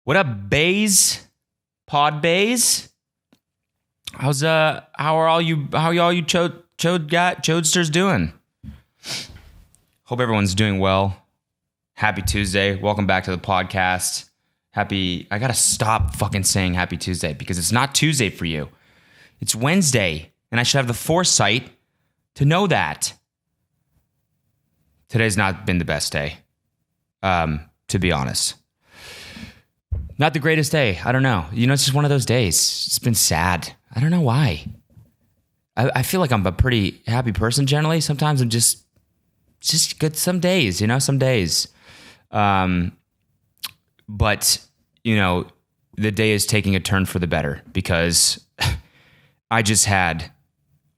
What up, bays? Pod bays? How are all you chodsters doing? Hope everyone's doing well. Happy Tuesday. Welcome back to the podcast. I gotta stop fucking saying happy Tuesday because it's not Tuesday for you. It's Wednesday, and I should have the foresight to know that. Today's not been the best day, to be honest. Not the greatest day. I don't know. It's just one of those days. It's been sad. I don't know why. I feel like I'm a pretty happy person generally. Sometimes I'm just good some days, some days. But, the day is taking a turn for the better because I just had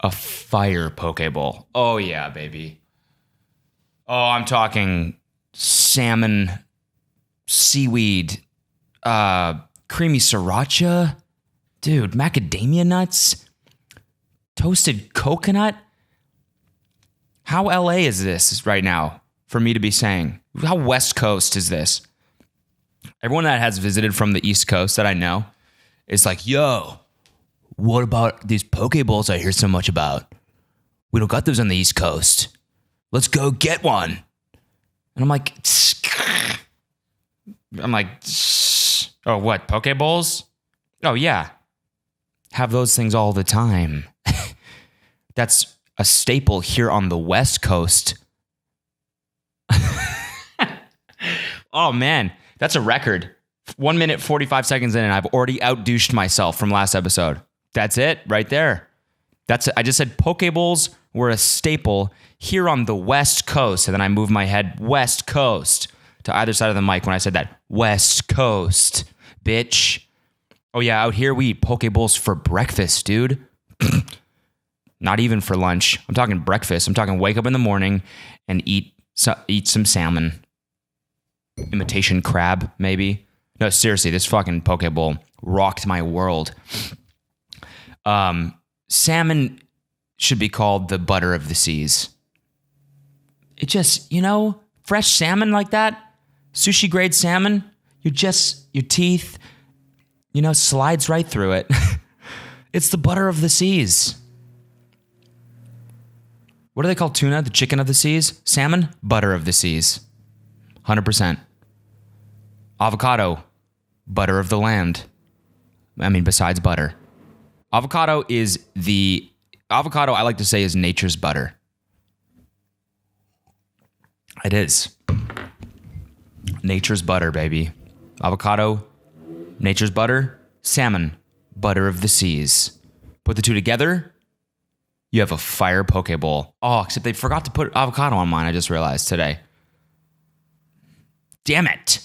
a fire Pokeball. Oh, yeah, baby. Oh, I'm talking salmon, seaweed, creamy sriracha, dude, macadamia nuts, toasted coconut. How LA is this right now for me to be saying? How West Coast is this? Everyone that has visited from the East Coast that I know is like, yo, what about these Pokeballs I hear so much about? We don't got those on the East Coast. Let's go get one. And I'm like, oh, what, Pokeballs? Oh, yeah. Have those things all the time. That's a staple here on the West Coast. Oh, man. That's a record. 1 minute, 45 seconds in, and I've already outdouched myself from last episode. That's it right there. I just said Pokeballs were a staple here on the West Coast, and then I moved my head West Coast to either side of the mic when I said that. West Coast, bitch. Oh, yeah, out here we eat Pokeballs for breakfast, dude. Not even for lunch. I'm talking breakfast. I'm talking wake up in the morning and eat some salmon. Imitation crab, maybe. No, seriously, this fucking Pokeball rocked my world. Salmon should be called the butter of the seas. It just, fresh salmon like that, sushi grade salmon, your teeth, slides right through it. It's the butter of the seas. What do they call tuna? The chicken of the seas? Salmon? Butter of the seas. 100%. Avocado? Butter of the land. Besides butter. Avocado, I like to say, is nature's butter. It is. Nature's butter, baby. Avocado, nature's butter. Salmon, butter of the seas. Put the two together, you have a fire Pokeball. Oh, except they forgot to put avocado on mine, I just realized today. Damn it.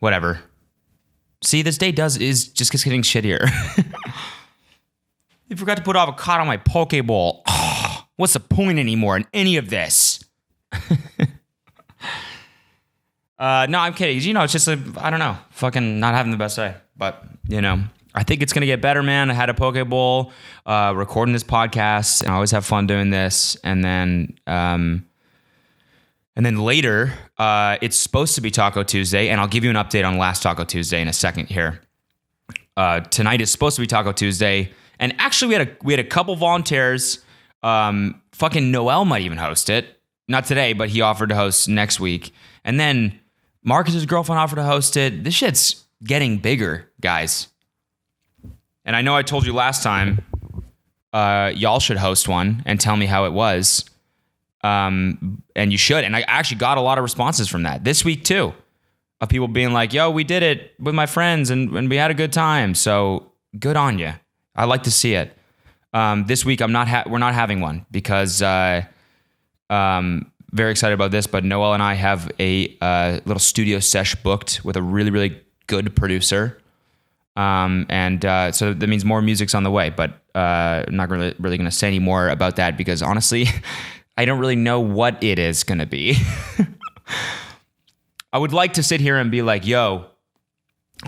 Whatever. See, this day just getting shittier. You forgot to put avocado on my Pokeball. Oh, what's the point anymore in any of this? No, I'm kidding. It's just I don't know, fucking not having the best day. But, I think it's going to get better, man. I had a Pokeball, recording this podcast, and I always have fun doing this. And then later, it's supposed to be Taco Tuesday, and I'll give you an update on last Taco Tuesday in a second here. Tonight is supposed to be Taco Tuesday, and actually we had a couple volunteers. Fucking Noel might even host it. Not today, but he offered to host next week. And then Marcus's girlfriend offered to host it. This shit's getting bigger, guys. And I know I told you last time, y'all should host one and tell me how it was. And you should. And I actually got a lot of responses from that this week too, of people being like, yo, we did it with my friends and we had a good time. So good on you. I like to see it. This week we're not having one because, very excited about this, but Noel and I have a little studio sesh booked with a really, really good producer. So that means more music's on the way, but I'm not really going to say any more about that because honestly, I don't really know what it is going to be. I would like to sit here and be like, yo,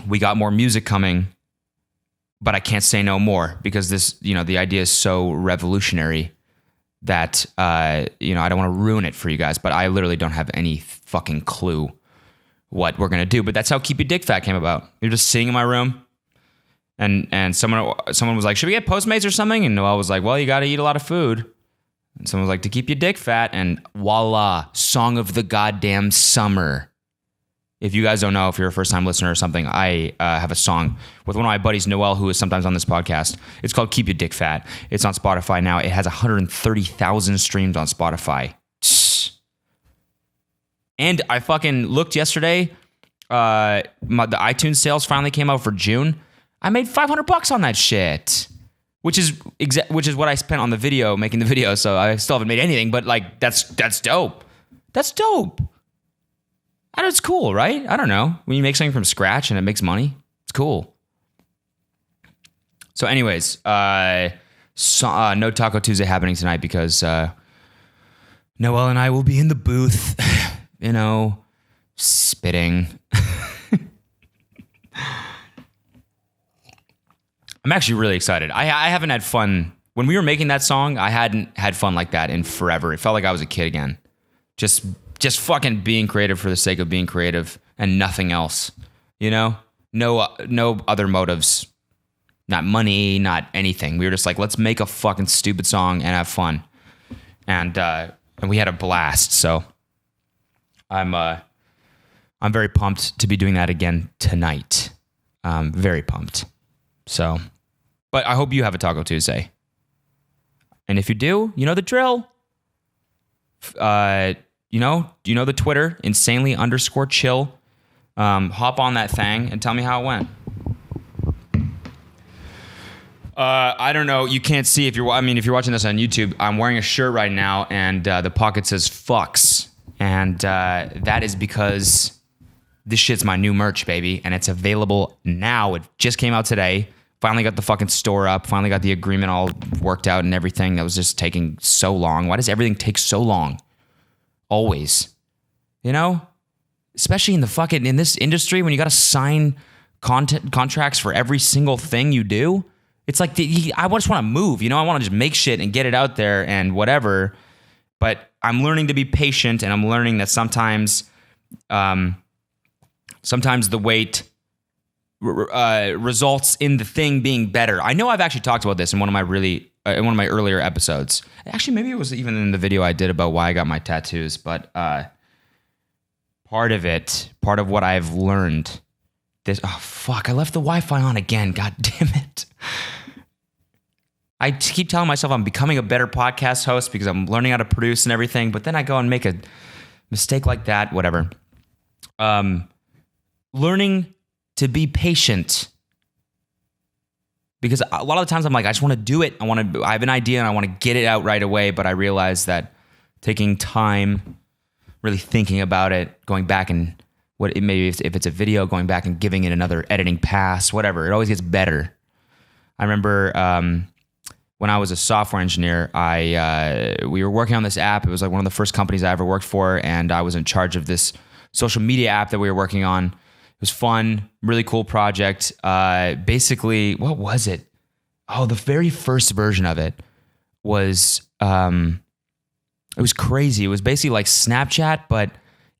we got more music coming, but I can't say no more because this, the idea is so revolutionary that, I don't want to ruin it for you guys, but I literally don't have any fucking clue what we're gonna do. But that's how Keep Your Dick Fat came about. You're just sitting in my room, and someone was like, should we get Postmates or something? And Noel was like, well, you got to eat a lot of food. And someone was like, to keep your dick fat, and voila, song of the goddamn summer. If you guys don't know, if you're a first-time listener or something, I have a song with one of my buddies, Noel, who is sometimes on this podcast. It's called Keep Your Dick Fat. It's on Spotify now. It has 130,000 streams on Spotify. And I fucking looked yesterday. The iTunes sales finally came out for June. I made $500 on that shit, which is what I spent on the video, making the video. So I still haven't made anything, but like that's dope. That's dope. I know it's cool, right? I don't know. When you make something from scratch and it makes money, it's cool. So anyways, no Taco Tuesday happening tonight because Noel and I will be in the booth, spitting. I'm actually really excited. I haven't had fun. When we were making that song, I hadn't had fun like that in forever. It felt like I was a kid again. Just fucking being creative for the sake of being creative and nothing else. No other motives. Not money, not anything. We were just like, let's make a fucking stupid song and have fun. And we had a blast. So I'm very pumped to be doing that again tonight. Very pumped. So, but I hope you have a Taco Tuesday. And if you do, you know the drill. You know the Twitter, insanely_chill. Hop on that thing and tell me how it went. I don't know. You can't see if you're watching this on YouTube. I'm wearing a shirt right now, and the pocket says "fucks," and that is because this shit's my new merch, baby, and it's available now. It just came out today. Finally got the fucking store up. Finally got the agreement all worked out and everything. That was just taking so long. Why does everything take so long? Always. Especially in this industry when you got to sign contracts for every single thing you do. It's like I just want to move. I want to just make shit and get it out there and whatever. But I'm learning to be patient, and I'm learning that sometimes the wait results in the thing being better. I know I've actually talked about this in one of my earlier episodes. Actually, maybe it was even in the video I did about why I got my tattoos. But part of what I've learned. I left the Wi-Fi on again. God damn it. I keep telling myself I'm becoming a better podcast host because I'm learning how to produce and everything, but then I go and make a mistake like that, whatever. Learning to be patient. Because a lot of the times I'm like, I just want to do it. I have an idea and I want to get it out right away, but I realize that taking time, really thinking about it, going back and maybe if it's a video, going back and giving it another editing pass, whatever, it always gets better. I remember when I was a software engineer, we were working on this app. It was like one of the first companies I ever worked for, and I was in charge of this social media app that we were working on. It was fun, really cool project. Basically, what was it? Oh, the very first version of it was it was crazy. It was basically like Snapchat, but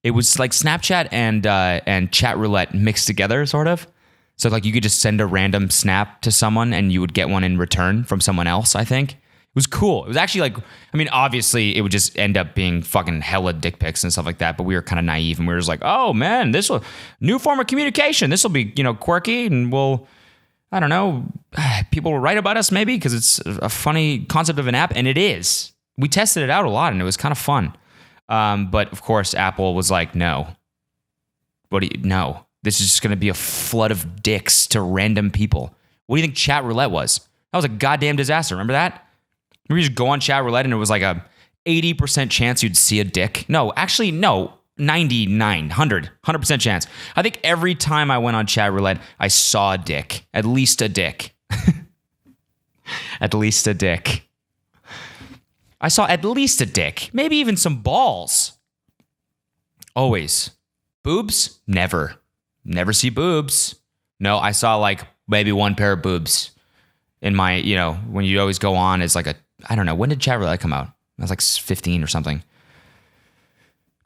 it was like Snapchat and chat roulette mixed together, sort of. So like you could just send a random snap to someone and you would get one in return from someone else, I think. It was cool. It was actually obviously it would just end up being fucking hella dick pics and stuff like that, but we were kind of naive and we were just like, oh man, this will new form of communication. This will be, quirky and I don't know, people will write about us maybe because it's a funny concept of an app, and it is. We tested it out a lot and it was kind of fun. But of course, Apple was like, no. No. This is just going to be a flood of dicks to random people. What do you think chat roulette was? That was a goddamn disaster. Remember that? Remember you just go on chat roulette and it was like a 80% chance you'd see a dick? No, actually, no. 99, 100% chance. I think every time I went on chat roulette, I saw a dick. At least a dick. At least a dick. I saw at least a dick. Maybe even some balls. Always. Boobs? Never. Never see boobs. No, I saw like maybe one pair of boobs in my, when you always go on as like I don't know, when did chat roulette come out? I was like 15 or something.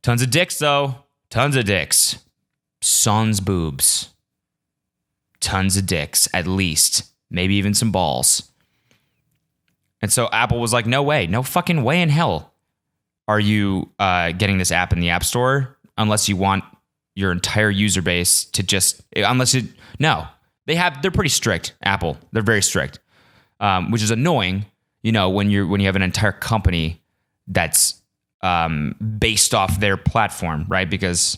Tons of dicks though. Tons of dicks. sans boobs, tons of dicks, at least, maybe even some balls. And so Apple was like, no way, no fucking way in hell are you getting this app in the App Store unless you want your entire user base to just, no. They're pretty strict, Apple. They're very strict, which is annoying, when you have an entire company that's based off their platform, right? Because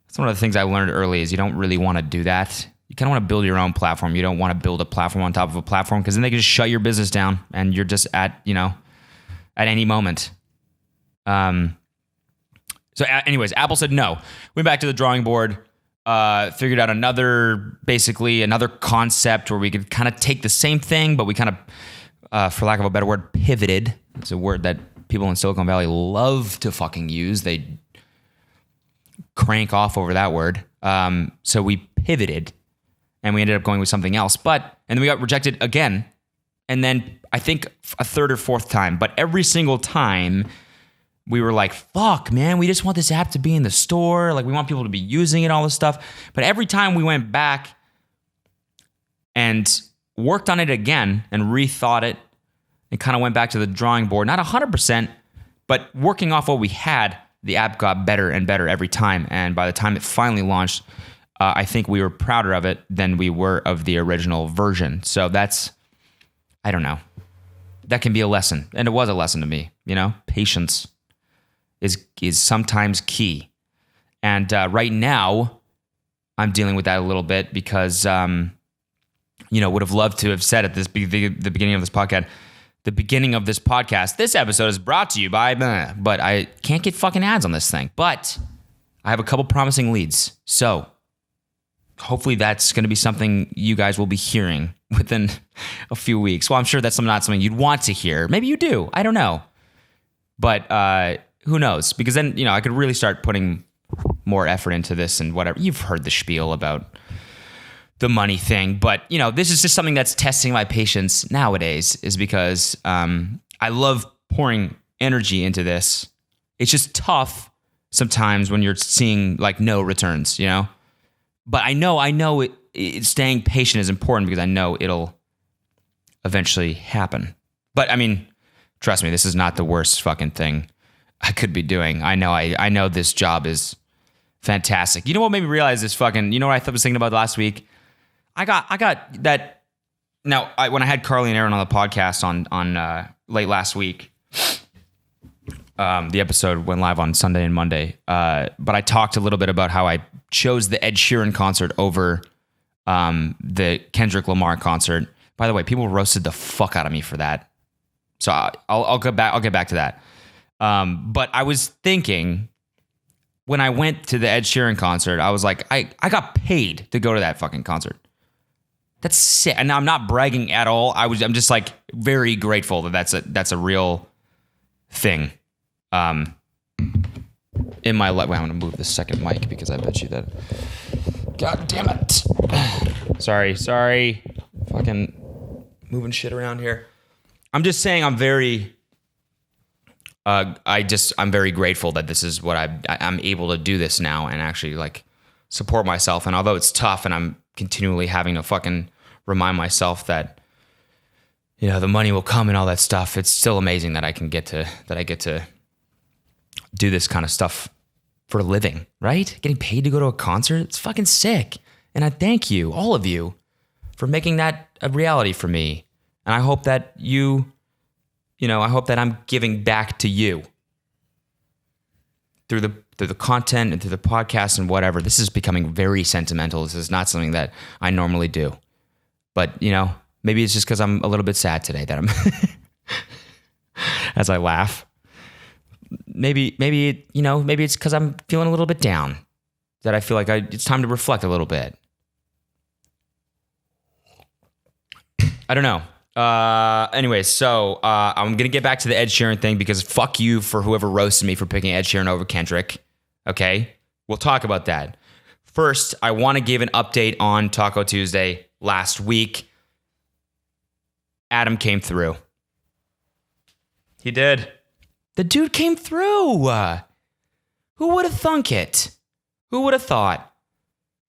that's one of the things I learned early is you don't really want to do that. You kind of want to build your own platform. You don't want to build a platform on top of a platform because then they can just shut your business down and you're just at any moment. So anyways, Apple said no. Went back to the drawing board, figured out another concept where we could kind of take the same thing, but we kind of, for lack of a better word, pivoted. It's a word that people in Silicon Valley love to fucking use. They crank off over that word. So we pivoted and we ended up going with something else. And then we got rejected again. And then I think a third or fourth time. But every single time we were like, fuck, man, we just want this app to be in the store. Like, we want people to be using it, all this stuff. But every time we went back and worked on it again and rethought it and kind of went back to the drawing board, not 100%, but working off what we had, the app got better and better every time. And by the time it finally launched, I think we were prouder of it than we were of the original version. So that's, I don't know. That can be a lesson. And it was a lesson to me, patience is sometimes key. And right now, I'm dealing with that a little bit because, would have loved to have said at the beginning of this podcast, this episode is brought to you by, but I can't get fucking ads on this thing. But I have a couple promising leads. So hopefully that's going to be something you guys will be hearing within a few weeks. Well, I'm sure that's not something you'd want to hear. Maybe you do. I don't know. But who knows? Because then, I could really start putting more effort into this and whatever. You've heard the spiel about the money thing. But, this is just something that's testing my patience nowadays is because I love pouring energy into this. It's just tough sometimes when you're seeing like no returns, But I know staying patient is important because I know it'll eventually happen. But I mean, trust me, this is not the worst fucking thing I could be doing. I know this job is fantastic. You know what made me realize this fucking, what I was thinking about last week? I got that. Now, when I had Carly and Aaron on the podcast on late last week, the episode went live on Sunday and Monday. But I talked a little bit about how I chose the Ed Sheeran concert over the Kendrick Lamar concert. By the way, people roasted the fuck out of me for that. So I'll get back to that. But I was thinking when I went to the Ed Sheeran concert, I was like, I got paid to go to that fucking concert. That's sick. And I'm not bragging at all. I'm just like very grateful that that's a real thing. In my life. Wait, I'm gonna move the second mic because I bet you that. God damn it. Sorry. Fucking moving shit around here. I'm just saying I'm very grateful that this is what I'm able to do this now and actually like support myself. And although it's tough and I'm continually having to fucking remind myself that, the money will come and all that stuff, it's still amazing that I get to do this kind of stuff for a living, right? Getting paid to go to a concert, it's fucking sick. And I thank you, all of you, for making that a reality for me. And I hope that I hope that I'm giving back to you through the content and through the podcast and whatever. This is becoming very sentimental. This is not something that I normally do. But, maybe it's just because I'm a little bit sad today that I'm, as I laugh. Maybe it's because I'm feeling a little bit down, that I feel like it's time to reflect a little bit. I don't know. Anyways, so I'm going to get back to the Ed Sheeran thing because fuck you for whoever roasted me for picking Ed Sheeran over Kendrick. Okay? We'll talk about that. First, I want to give an update on Taco Tuesday last week. Adam came through. He did. The dude came through. Who would have thunk it? Who would have thought?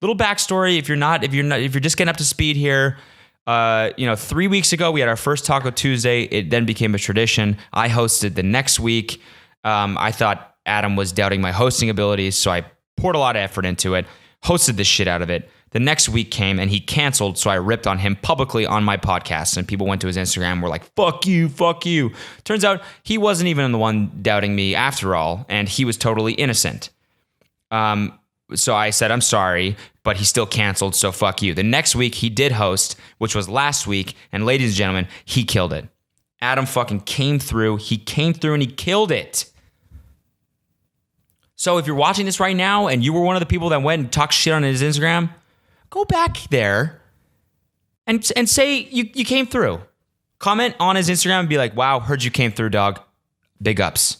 Little backstory. If you're just getting up to speed here, 3 weeks ago we had our first Taco Tuesday. It then became a tradition. I hosted the next week. I thought Adam was doubting my hosting abilities, so I poured a lot of effort into it, hosted the shit out of it. The next week came and he canceled, so I ripped on him publicly on my podcast, and people went to his Instagram and were like, fuck you, fuck you. Turns out he wasn't even the one doubting me after all, and he was totally innocent. So I said, I'm sorry, but he still canceled, so fuck you. The next week he did host, which was last week, and ladies and gentlemen, he killed it. Adam fucking came through. He came through and he killed it. So if you're watching this right now and you were one of the people that went and talked shit on his Instagram, go back there and say you came through. Comment on his Instagram and be like, wow, heard you came through, dog. Big ups.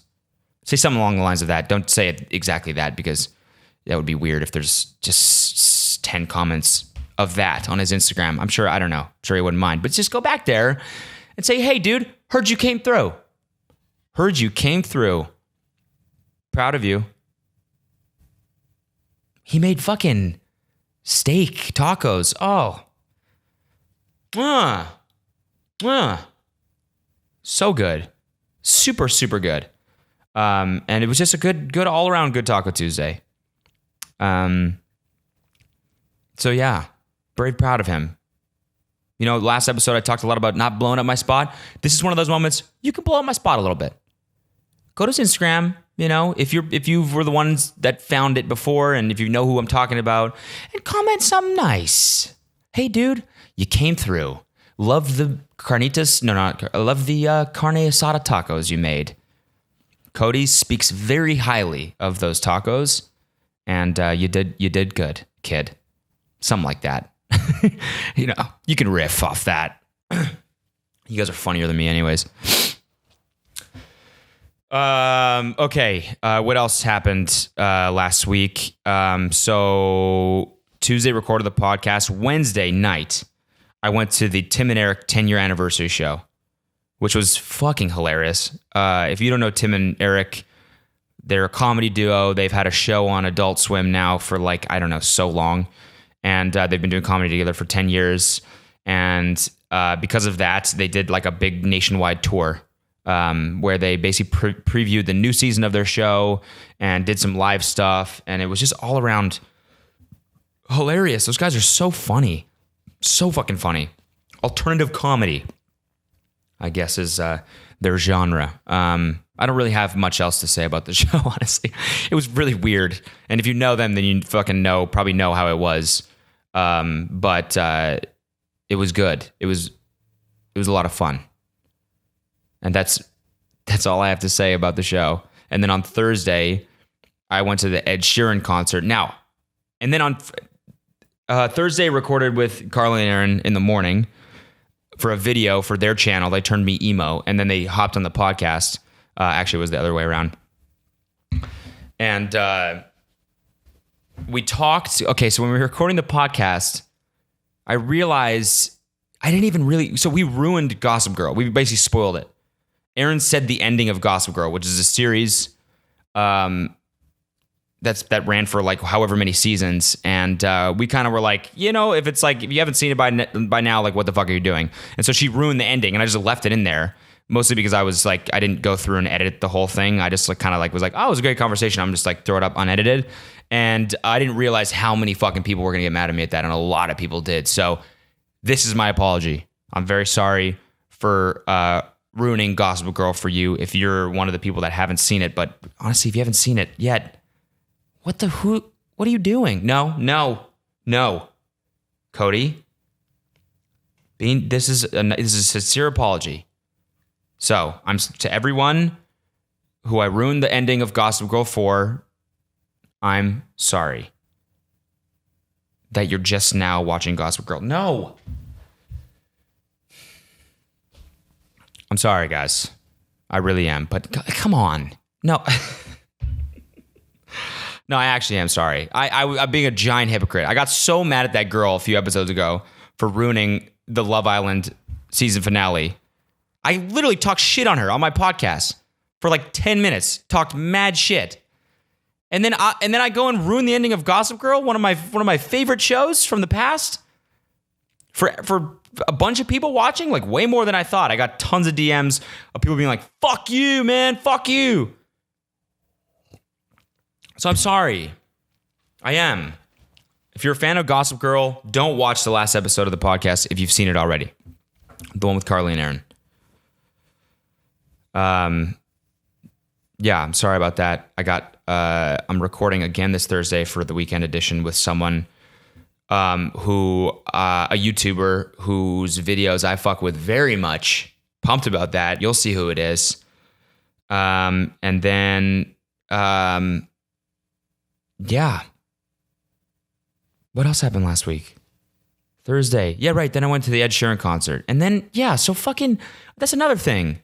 Say something along the lines of that. Don't say it exactly that, because that would be weird if there's just 10 comments of that on his Instagram. I'm sure he wouldn't mind. But just go back there and say, hey, dude, heard you came through. Heard you came through. Proud of you. He made fucking steak tacos. Oh. So good. Super, super good. And it was just a good all around good Taco Tuesday. So yeah, very proud of him. Last episode I talked a lot about not blowing up my spot. This is one of those moments you can blow up my spot a little bit. Go to his Instagram, if you were the ones that found it before, and if you know who I'm talking about, and comment something nice. Hey, dude, you came through. Love the love the carne asada tacos you made. Cody speaks very highly of those tacos, and you did good, kid. Something like that. You can riff off that. You guys are funnier than me anyways. Okay. What else happened last week? So Tuesday recorded the podcast. Wednesday night, I went to the Tim and Eric 10-year anniversary show, which was fucking hilarious. If you don't know Tim and Eric, they're a comedy duo. They've had a show on Adult Swim now for so long. And they've been doing comedy together for 10 years. And because of that, they did like a big nationwide tour where they basically previewed the new season of their show and did some live stuff. And it was just all around hilarious. Those guys are so funny. So fucking funny. Alternative comedy, I guess, is their genre. I don't really have much else to say about the show, honestly. It was really weird. And if you know them, then you fucking probably know how it was. But it was good. It was a lot of fun. And that's all I have to say about the show. And then on Thursday, I went to the Ed Sheeran concert. Now, and then on Thursday, recorded with Carly and Aaron in the morning for a video for their channel. They turned me emo, and then they hopped on the podcast. Actually, it was the other way around. And we talked. Okay, so when we were recording the podcast, I realized I didn't even really. So we ruined Gossip Girl. We basically spoiled it. Aaron said the ending of Gossip Girl, which is a series that ran for like however many seasons, and we kind of were like, if it's like if you haven't seen it by now, like what the fuck are you doing? And so she ruined the ending, and I just left it in there. Mostly because I was like, I didn't go through and edit the whole thing. I just kind of was like, oh, it was a great conversation. I'm just like, throw it up unedited. And I didn't realize how many fucking people were going to get mad at me at that. And a lot of people did. So this is my apology. I'm very sorry for ruining Gossip Girl for you if you're one of the people that haven't seen it. But honestly, if you haven't seen it yet, what are you doing? No. Cody, this is a sincere apology. So I'm to everyone who I ruined the ending of Gossip Girl for, I'm sorry that you're just now watching Gossip Girl. No. I'm sorry, guys. I really am. But come on. No. No, I actually am sorry. I'm being a giant hypocrite. I got so mad at that girl a few episodes ago for ruining the Love Island season finale. I literally talked shit on her on my podcast for like 10 minutes. Talked mad shit. And then I go and ruin the ending of Gossip Girl, one of my favorite shows from the past, for a bunch of people watching, like way more than I thought. I got tons of DMs of people being like, "Fuck you, man, fuck you." So I'm sorry. I am. If you're a fan of Gossip Girl, don't watch the last episode of the podcast if you've seen it already. The one with Carly and Aaron. Yeah, I'm sorry about that. I'm recording again this Thursday for the weekend edition with someone a YouTuber whose videos I fuck with very much. Pumped about that. You'll see who it is. And then, yeah. What else happened last week? Thursday. Yeah, right. Then I went to the Ed Sheeran concert. And then, yeah, so fucking, that's another thing.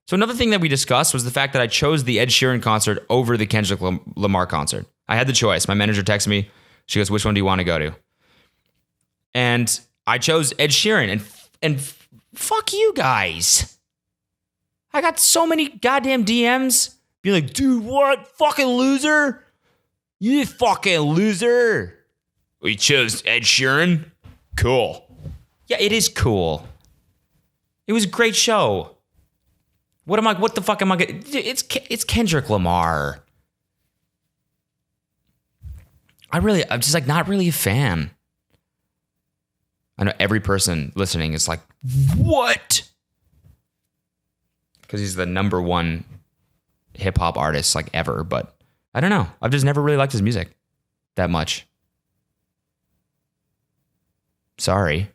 So another thing that we discussed was the fact that I chose the Ed Sheeran concert over the Kendrick Lamar concert. I had the choice. My manager texted me. She goes, "Which one do you want to go to?" And I chose Ed Sheeran. And fuck you guys. I got so many goddamn DMs being like, "Dude, what? Fucking loser. You fucking loser. We chose Ed Sheeran. Cool." Yeah, it is cool. It was a great show. What the fuck am I gonna... It's Kendrick Lamar. I'm just like not really a fan. I know every person listening is like, what? Because he's the number one hip hop artist like ever, but I don't know. I've just never really liked his music that much. Sorry.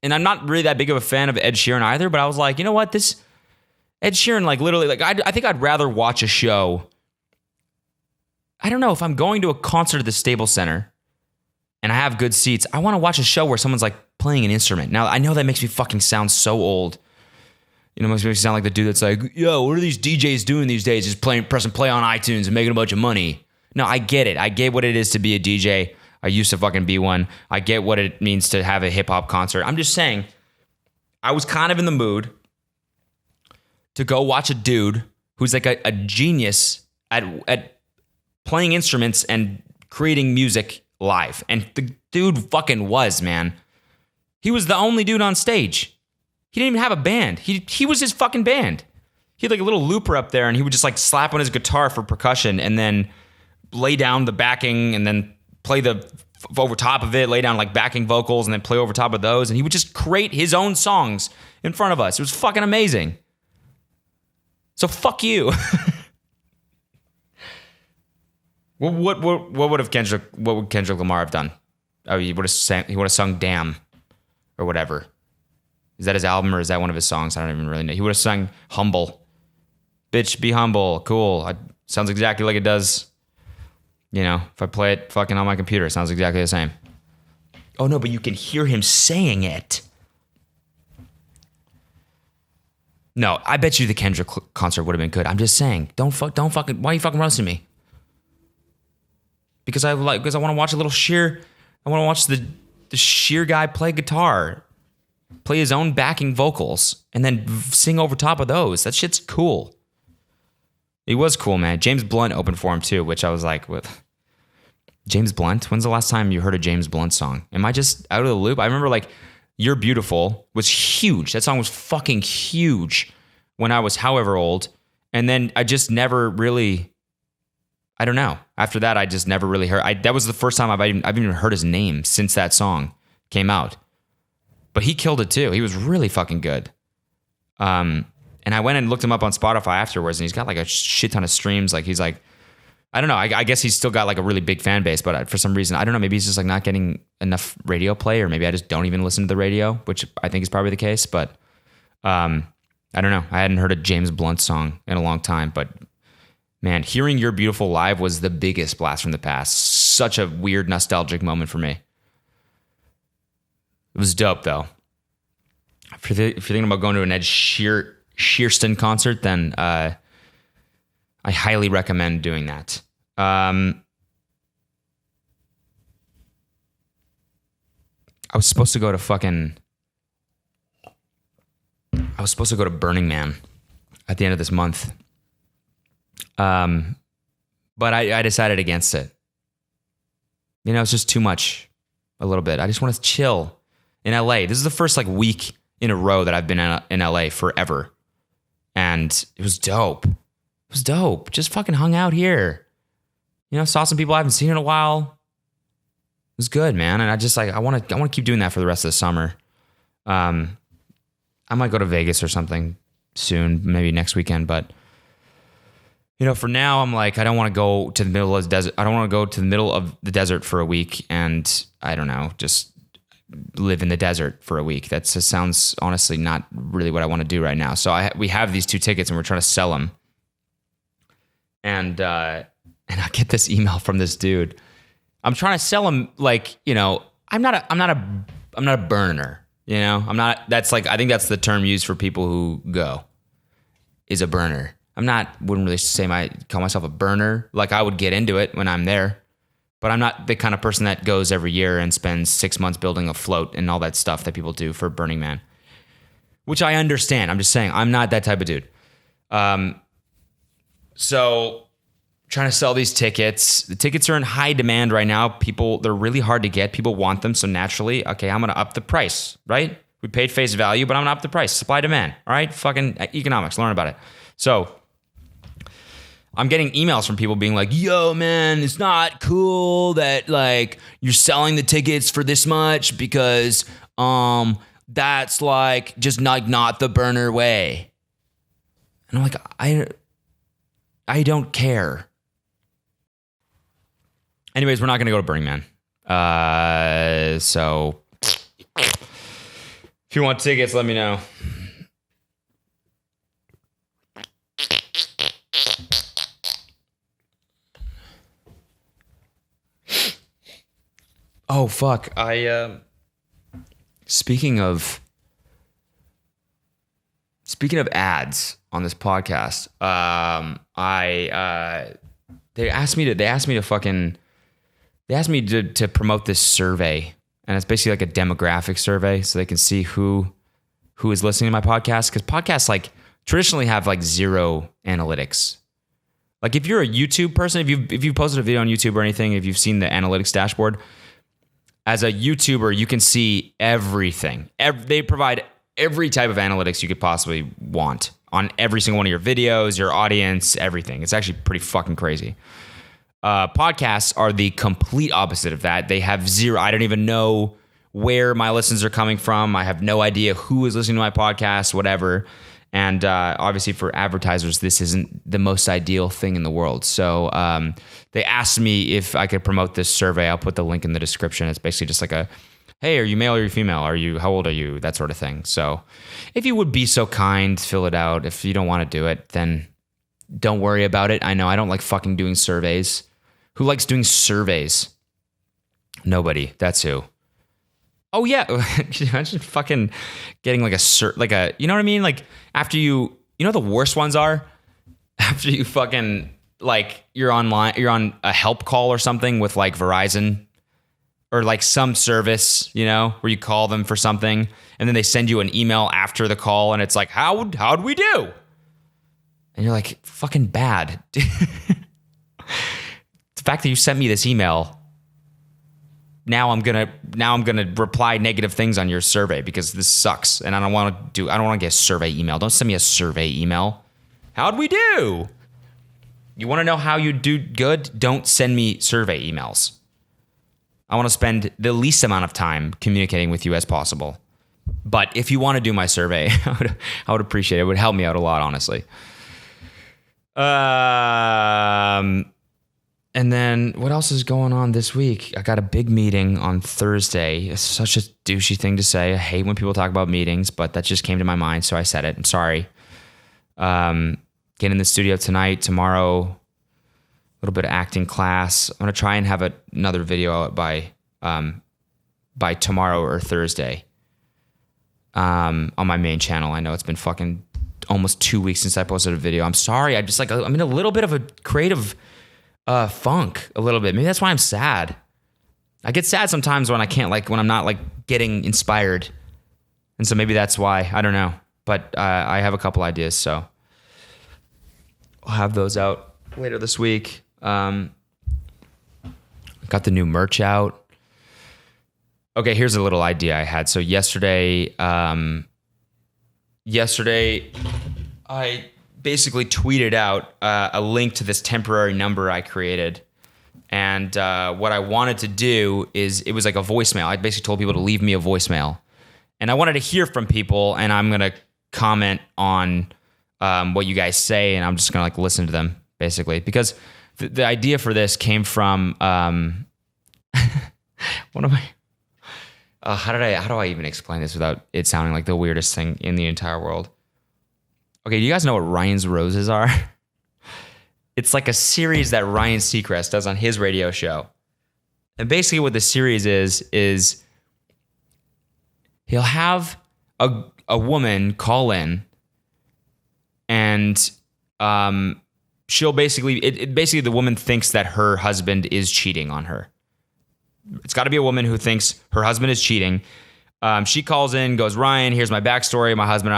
And I'm not really that big of a fan of Ed Sheeran either, but I was like, you know what? This Ed Sheeran, like literally, like I think I'd rather watch a show. I don't know, if I'm going to a concert at the Staples Center and I have good seats, I want to watch a show where someone's like playing an instrument. Now, I know that makes me fucking sound so old. You know, it makes me sound like the dude that's like, "Yo, what are these DJs doing these days? Just pressing play on iTunes and making a bunch of money." No, I get it. I get what it is to be a DJ. I used to fucking be one. I get what it means to have a hip hop concert. I'm just saying, I was kind of in the mood to go watch a dude who's like a genius at playing instruments and creating music live. And the dude fucking was, man. He was the only dude on stage. He didn't even have a band. He was his fucking band. He had like a little looper up there and he would just like slap on his guitar for percussion and then lay down the backing and then play over top of it, lay down like backing vocals and then play over top of those. And he would just create his own songs in front of us. It was fucking amazing. So fuck you. What would Kendrick Lamar have done? Oh, he would have sung "Damn" or whatever. Is that his album or is that one of his songs? I don't even really know. He would have sung "Humble." Bitch, be humble. Cool. Sounds exactly like it does. You know, if I play it fucking on my computer, it sounds exactly the same. Oh no, but you can hear him saying it. No, I bet you the Kendrick concert would have been good. I'm just saying, don't fucking. Why are you fucking roasting me? Because I want to watch a little Sheer. I want to watch the Sheer guy play guitar, play his own backing vocals, and then sing over top of those. That shit's cool. It was cool, man. James Blunt opened for him too, which I was like, with James Blunt? When's the last time you heard a James Blunt song? Am I just out of the loop? I remember like "You're Beautiful" was huge. That song was fucking huge when I was however old. And then I just never really, I don't know. After that, I just never really heard. That was the first time I've even heard his name since that song came out. But he killed it too. He was really fucking good. And I went and looked him up on Spotify afterwards, and he's got like a shit ton of streams. Like he's like, I don't know. I guess he's still got like a really big fan base, but for some reason, I don't know. Maybe he's just like not getting enough radio play, or maybe I just don't even listen to the radio, which I think is probably the case. But I don't know. I hadn't heard a James Blunt song in a long time, but man, hearing "You're Beautiful" live was the biggest blast from the past. Such a weird nostalgic moment for me. It was dope though. If you're thinking about going to an Ed Sheeran concert, then I highly recommend doing that. I was supposed to go to Burning Man at the end of this month. But I decided against it. You know, it's just too much, a little bit. I just want to chill in LA. This is the first like week in a row that I've been in LA forever. And it was dope. It was dope. Just fucking hung out here. You know, saw some people I haven't seen in a while. It was good, man. And I want to keep doing that for the rest of the summer. I might go to Vegas or something soon, maybe next weekend, but you know, for now, I'm like, I don't want to go to the middle of the desert. I don't want to go to the middle of the desert for a week and, I don't know, just live in the desert for a week. That just sounds honestly not really what I want to do right now. So we have these 2 tickets and we're trying to sell them. And I get this email from this dude. I'm trying to sell him like, you know, I'm not a burner, you know? I think that's the term used for people who go, is a burner. Wouldn't really call myself a burner. Like I would get into it when I'm there, but I'm not the kind of person that goes every year and spends 6 months building a float and all that stuff that people do for Burning Man, which I understand. I'm just saying I'm not that type of dude. So trying to sell these tickets. The tickets are in high demand right now. They're really hard to get. People want them. So naturally, okay, I'm going to up the price, right? We paid face value, but I'm going to up the price. Supply demand. All right. Fucking economics. Learn about it. So I'm getting emails from people being like, yo, man, it's not cool that like you're selling the tickets for this much because that's like just not the burner way. And I'm like, I don't care. Anyways, we're not going to go to Burning Man. So if you want tickets, let me know. Oh, fuck. Speaking of ads on this podcast, they asked me to promote this survey, and it's basically like a demographic survey so they can see who is listening to my podcast, because podcasts like traditionally have like zero analytics. Like if you're a YouTube person, if you posted a video on YouTube or anything, if you've seen the analytics dashboard, as a YouTuber, you can see everything. They provide every type of analytics you could possibly want on every single one of your videos, your audience, everything. It's actually pretty fucking crazy. Podcasts are the complete opposite of that. They have zero. I don't even know where my listens are coming from. I have no idea who is listening to my podcast, whatever. And obviously for advertisers, this isn't the most ideal thing in the world. So they asked me if I could promote this survey. I'll put the link in the description. It's basically just like hey, are you male or are you female? How old are you? That sort of thing. So if you would be so kind, fill it out. If you don't want to do it, then don't worry about it. I know I don't like fucking doing surveys. Who likes doing surveys? Nobody. That's who. Oh yeah, imagine fucking getting like you know what I mean? Like after you know the worst ones are after you fucking like you're online, you're on a help call or something with like Verizon or like some service, you know, where you call them for something and then they send you an email after the call and it's like, how'd we do? And you're like, fucking bad. The fact that you sent me this email, now I'm gonna reply negative things on your survey because this sucks, and I don't want to get a survey email. Don't send me a survey email. How'd we do? You want to know how you do good? Don't send me survey emails. I want to spend the least amount of time communicating with you as possible. But if you want to do my survey, I would appreciate it. It would help me out a lot, honestly. And then what else is going on this week? I got a big meeting on Thursday. It's such a douchey thing to say. I hate when people talk about meetings, but that just came to my mind, so I said it. I'm sorry. Get in the studio tonight, tomorrow, a little bit of acting class. I'm going to try and have another video out by tomorrow or Thursday on my main channel. I know it's been fucking almost 2 weeks since I posted a video. I'm sorry. I'm in a little bit of a creative funk a little bit. Maybe that's why I'm sad. I get sad sometimes when I'm not getting inspired. And so maybe that's why, I don't know. But I have a couple ideas, so I'll have those out later this week. Got the new merch out. Okay, here's a little idea I had. So yesterday I basically tweeted out a link to this temporary number I created. And what I wanted to do is, it was like a voicemail. I basically told people to leave me a voicemail. And I wanted to hear from people, and I'm going to comment on what you guys say, and I'm just going to like listen to them, basically. Because the idea for this came from, what am I? How do I even explain this without it sounding like the weirdest thing in the entire world? Okay, do you guys know what Ryan's Roses are? It's like a series that Ryan Seacrest does on his radio show. And basically what the series is he'll have a woman call in, and she'll basically, basically the woman thinks that her husband is cheating on her. It's got to be a woman who thinks her husband is cheating. She calls in, goes, Ryan, here's my backstory. My husband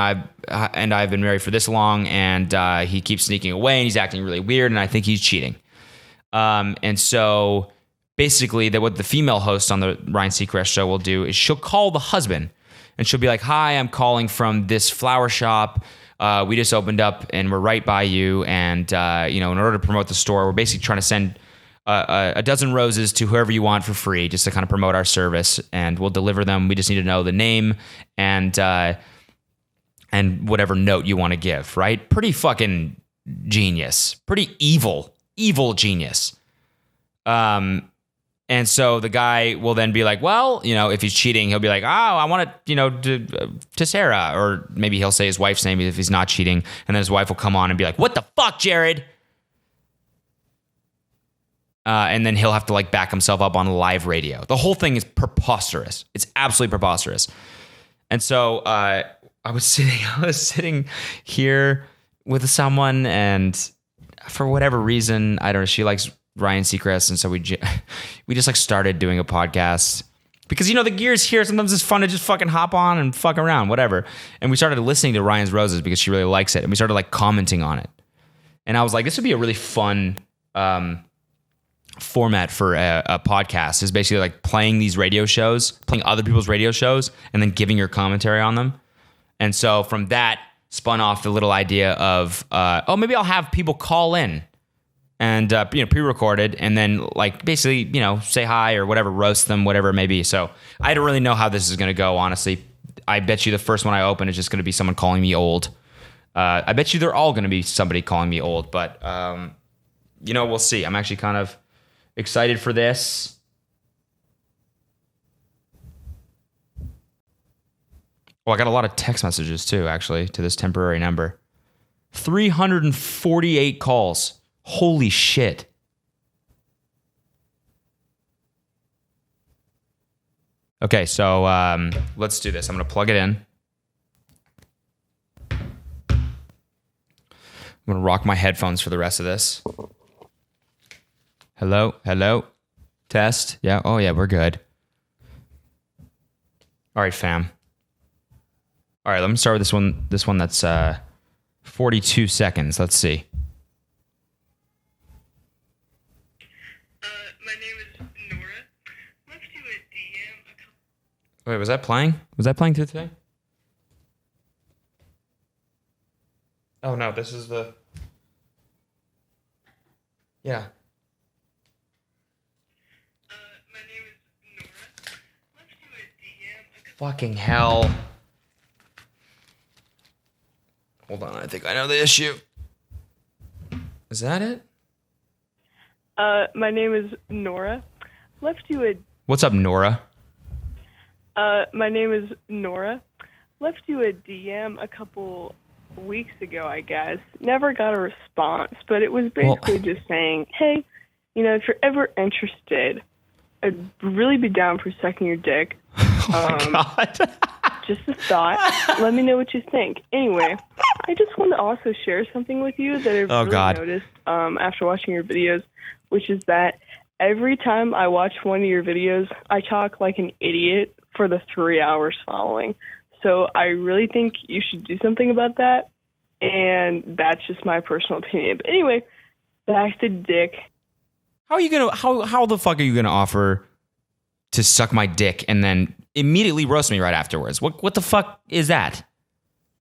and I have been married for this long, and he keeps sneaking away, and he's acting really weird, and I think he's cheating. And so basically what the female host on the Ryan Seacrest show will do is she'll call the husband, and she'll be like, hi, I'm calling from this flower shop. We just opened up, and we're right by you. And, in order to promote the store, we're basically trying to send a dozen roses to whoever you want for free, just to kind of promote our service, and we'll deliver them. We just need to know the name and whatever note you want to give, right? Pretty fucking genius. Pretty evil genius. And so the guy will then be like, well, if he's cheating, he'll be like, oh, I want it, to Sarah, or maybe he'll say his wife's name if he's not cheating, and then his wife will come on and be like, what the fuck, Jared? And then he'll have to like back himself up on live radio. The whole thing is preposterous. It's absolutely preposterous. And so I was sitting here with someone, and for whatever reason, I don't know, she likes Ryan Seacrest, and so we just like started doing a podcast because the gears here. Sometimes it's fun to just fucking hop on and fuck around, whatever. And we started listening to Ryan's Roses because she really likes it, and we started like commenting on it. And I was like, this would be a really fun format for a podcast, is basically like playing these radio shows, playing other people's radio shows, and then giving your commentary on them. And so from that spun off the little idea of, maybe I'll have people call in and, pre-recorded, and then like basically, say hi or whatever, roast them, whatever it may be. So I don't really know how this is going to go, honestly. I bet you the first one I open is just going to be someone calling me old. I bet you they're all going to be somebody calling me old, but, we'll see. I'm actually kind of excited for this. Well, I got a lot of text messages too, actually, to this temporary number. 348 calls. Holy shit. Okay, so let's do this. I'm going to plug it in. I'm going to rock my headphones for the rest of this. Hello. Test. Yeah. Oh, yeah, we're good. All right, fam. All right, let me start with this one. This one that's 42 seconds. Let's see. My name is Nora. Left you a DM a couple. Wait, was that playing? Was that playing through today? Oh, no, this is the... Yeah. My name is Nora. Left you a DM a couple. Fucking hell. Hold on, I think I know the issue. Is that it? My name is Nora. Left you a... What's up, Nora? My name is Nora. Left you a DM a couple weeks ago, I guess. Never got a response, but it was basically just saying, hey, if you're ever interested, I'd really be down for sucking your dick. Oh my God. Just a thought. Let me know what you think. Anyway, I just want to also share something with you that I've noticed after watching your videos, which is that every time I watch one of your videos, I talk like an idiot for the 3 hours following. So I really think you should do something about that, and that's just my personal opinion. But anyway, back to Dick. How the fuck are you gonna offer to suck my dick and then immediately roast me right afterwards? What the fuck is that?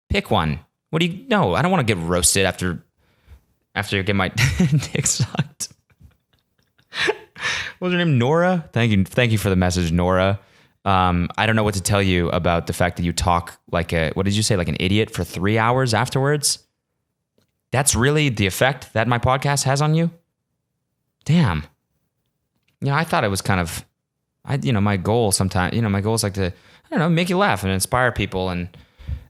Pick one. No, I don't want to get roasted after you get my dick sucked. What was her name? Nora? Thank you for the message, Nora. I don't know what to tell you about the fact that you talk like what did you say, like an idiot for 3 hours afterwards? That's really the effect that my podcast has on you? Damn. Yeah, I thought it was kind of, my goal sometimes, my goal is like to, I don't know, make you laugh and inspire people and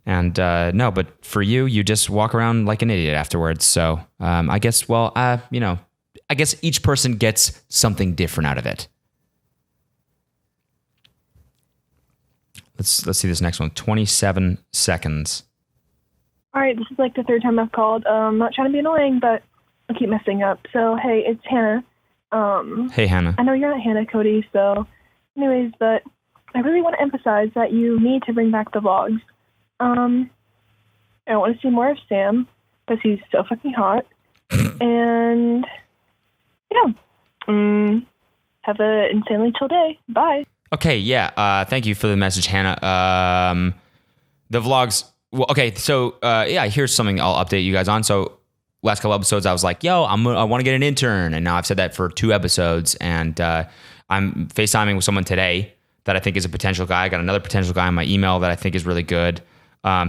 no, but for you just walk around like an idiot afterwards. So I guess, I guess each person gets something different out of it. Let's see this next one. 27 seconds. All right, this is like the third time I've called. I'm not trying to be annoying, but I keep messing up. So, hey, it's Hannah. Hey, Hannah. I know you're not Hannah, Cody, so anyways, but I really want to emphasize that you need to bring back the vlogs. I want to see more of Sam because he's so fucking hot. And, yeah. Have an insanely chill day. Bye. Okay, yeah. Thank you for the message, Hannah. The vlogs. Well, okay, so here's something I'll update you guys on. So last couple episodes, I was like, "Yo, I want to get an intern," and now I've said that for 2 episodes, and I'm FaceTiming with someone today that I think is a potential guy. I got another potential guy in my email that I think is really good.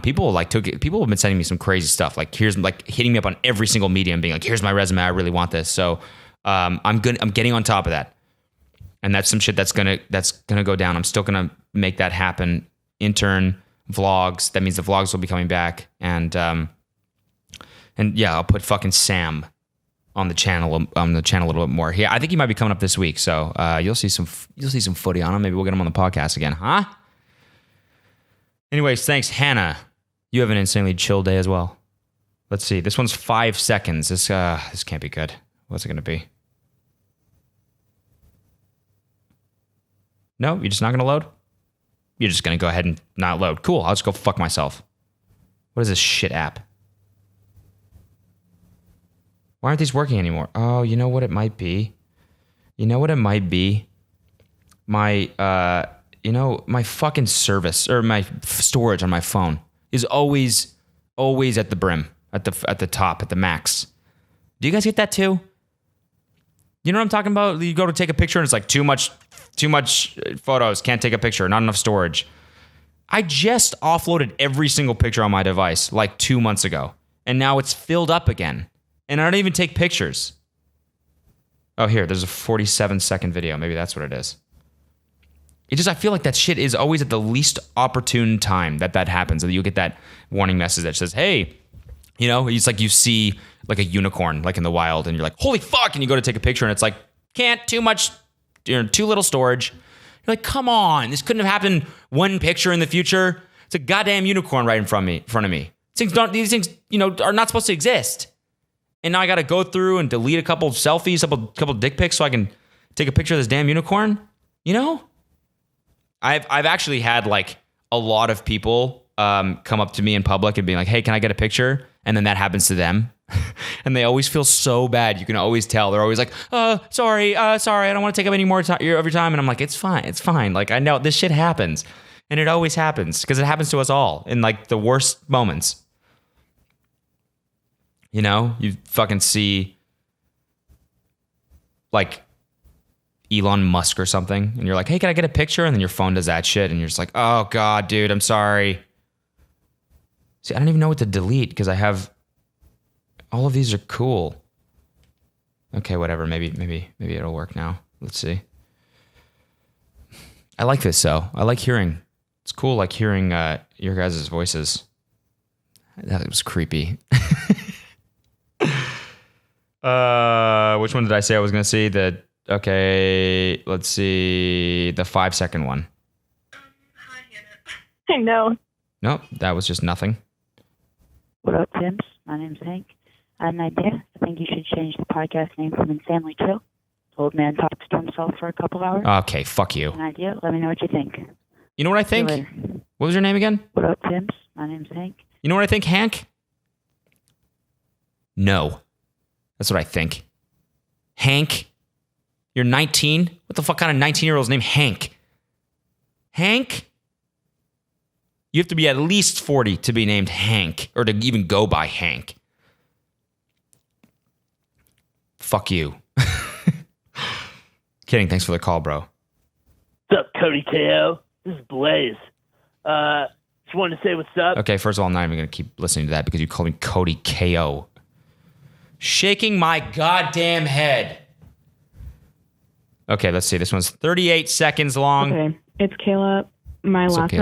People have been sending me some crazy stuff. Like here's hitting me up on every single medium, being like, "Here's my resume. I really want this." So I'm getting on top of that. And that's some shit that's gonna go down. I'm still gonna make that happen. Intern vlogs. That means the vlogs will be coming back. And yeah, I'll put fucking Sam on the channel a little bit more. Yeah, I think he might be coming up this week. So you'll see some footy on him. Maybe we'll get him on the podcast again, huh? Anyways, thanks, Hannah. You have an insanely chill day as well. Let's see. This one's 5 seconds. This can't be good. What's it gonna be? No, you're just not going to load? You're just going to go ahead and not load. Cool, I'll just go fuck myself. What is this shit app? Why aren't these working anymore? Oh, you know what it might be? My, my fucking service or my storage on my phone is always at the brim, at the top, at the max. Do you guys get that too? You know what I'm talking about? You go to take a picture and it's like too much photos, can't take a picture, not enough storage. I just offloaded every single picture on my device like 2 months ago, and now it's filled up again. And I don't even take pictures. Oh, here, there's a 47-second video. Maybe that's what it is. I feel like that shit is always at the least opportune time that happens. That you get that warning message that says, hey, it's like you see like a unicorn like in the wild and you're like, holy fuck, and you go to take a picture and it's like, can't, too much, too little storage. You're like, come on, this couldn't have happened one picture in the future. It's a goddamn unicorn right in front of me. These things are not supposed to exist. And now I got to go through and delete a couple of selfies, a couple of dick pics so I can take a picture of this damn unicorn. I've actually had like a lot of people come up to me in public and be like, hey, can I get a picture? And then that happens to them. And they always feel so bad. You can always tell. They're always like, sorry. I don't want to take up any more of your time. And I'm like, it's fine. Like, I know this shit happens. And it always happens because it happens to us all in like the worst moments. You fucking see like Elon Musk or something. And you're like, hey, can I get a picture? And then your phone does that shit. And you're just like, oh God, dude, I'm sorry. See, I don't even know what to delete because I have... all of these are cool. Okay, whatever. Maybe it'll work now. Let's see. I like this though. I like hearing. It's cool, like hearing your guys' voices. That was creepy. Which one did I say I was gonna see? Okay, let's see the 5-second one. Hi, Hannah. I know. Nope, that was just nothing. What up, Tim's? My name's Hank. I have an idea. I think you should change the podcast name from Insanely Chill. Old man talks to himself for a couple hours. Okay, fuck you. An idea? Let me know what you think. You know what I think? What was your name again? What up, Tim's? My name's Hank. You know what I think, Hank? No. That's what I think. Hank, You're 19? What the fuck kind of 19-year-old's name Hank? Hank? You have to be at least 40 to be named Hank, or to even go by Hank. Fuck you. Kidding. Thanks for the call, bro. What's up, codyko? This is Blaze. Just wanted to say what's up. Okay, first of all, I'm not even going to keep listening to that because you called me Cody KO. Shaking my goddamn head. Okay, let's see. This one's 38 seconds long. Okay, it's Kayla. My last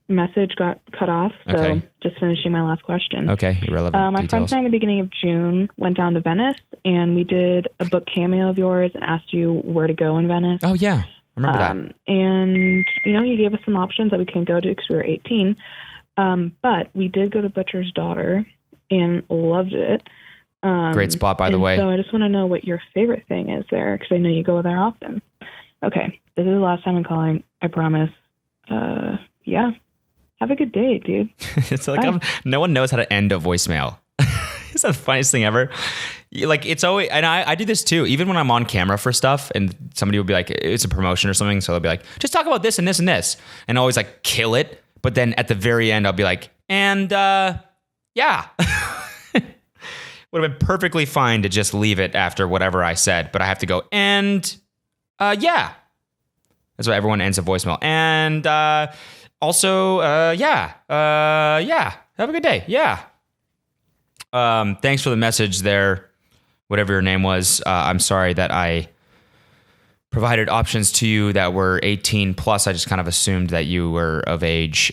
message got cut off, so Okay. just finishing my last question. Okay, irrelevant My friend details. and I, in the beginning of June, went down to Venice, and we did a book cameo of yours and asked you where to go in Venice. Oh, yeah. I remember that. And, you gave us some options that we couldn't go to because we were 18. But we did go to Butcher's Daughter and loved it. Great spot, by the way. So I just want to know what your favorite thing is there, because I know you go there often. Okay, this is the last time I'm calling. I promise. Yeah. Have a good day, dude. It's like no one knows how to end a voicemail. It's the funniest thing ever. Like, it's always, and I do this too, even when I'm on camera for stuff and somebody will be like, it's a promotion or something. So they'll be like, just talk about this and this and this. And I always like kill it. But then at the very end, I'll be like, and yeah. Would have been perfectly fine to just leave it after whatever I said. But I have to go, and yeah. That's why everyone ends a voicemail. And also, yeah. Have a good day. Yeah. Thanks for the message there, whatever your name was. I'm sorry that I provided options to you that were 18 plus. I just kind of assumed that you were of age.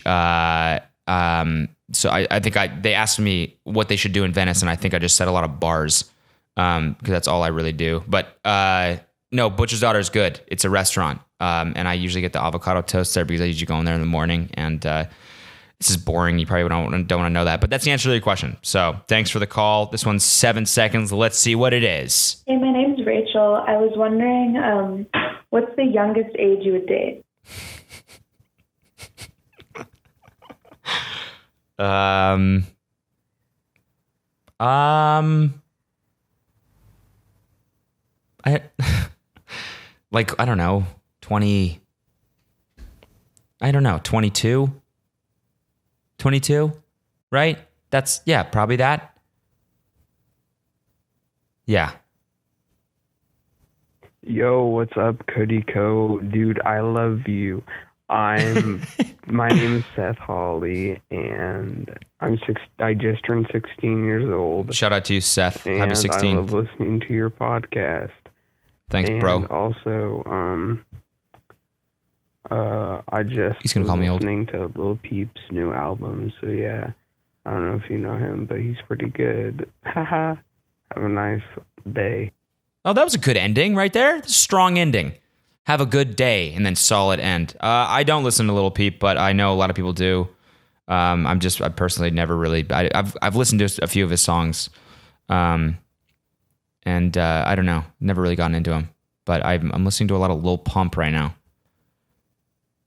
So I think they asked me what they should do in Venice, and I think I just said a lot of bars because that's all I really do. But no, Butcher's Daughter is good. It's a restaurant, and I usually get the avocado toast there because I usually go in there in the morning, and this is boring. You probably don't want to know that, but that's the answer to your question. So thanks for the call. This one's 7 seconds. Let's see what it is. Hey, my name's Rachel. I was wondering, what's the youngest age you would date? I don't know, 20. I don't know, 22. 22, right? That's, yeah, probably that. Yeah. Yo, what's up, codyko? Dude, I love you. My name is Seth Hawley, and I just turned 16 years old. Shout out to you, Seth. And Happy 16. I love listening to your podcast. Thanks, bro. And also, I just He's gonna call me old. listening to Lil Peep's new album, so yeah. I don't know if you know him, but he's pretty good. Haha. Have a nice day. Oh, that was a good ending right there. Strong ending. Have a good day, and then solid end. I don't listen to Lil Peep, but I know a lot of people do. I personally never really. I've listened to a few of his songs, and I don't know. Never really gotten into him, but I'm listening to a lot of Lil Pump right now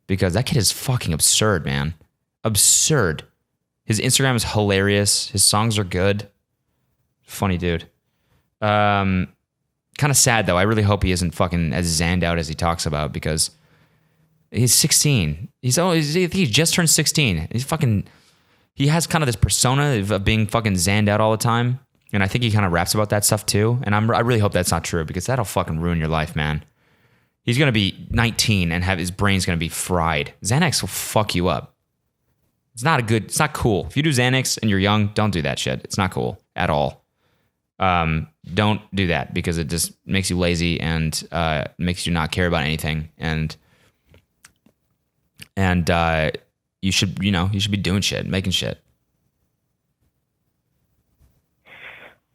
because that kid is fucking absurd, man. Absurd. His Instagram is hilarious. His songs are good. Funny dude. Kind of sad though. I really hope he isn't fucking as zanned out as he talks about because he's 16. I think he just turned 16. He has kind of this persona of being fucking zanned out all the time. And I think he kind of raps about that stuff too. And I really hope that's not true because that'll fucking ruin your life, man. He's going to be 19 and his brain's going to be fried. Xanax will fuck you up. It's not cool. If you do Xanax and you're young, don't do that shit. It's not cool at all. Don't do that because it just makes you lazy and makes you not care about anything. And you should be doing shit, making shit.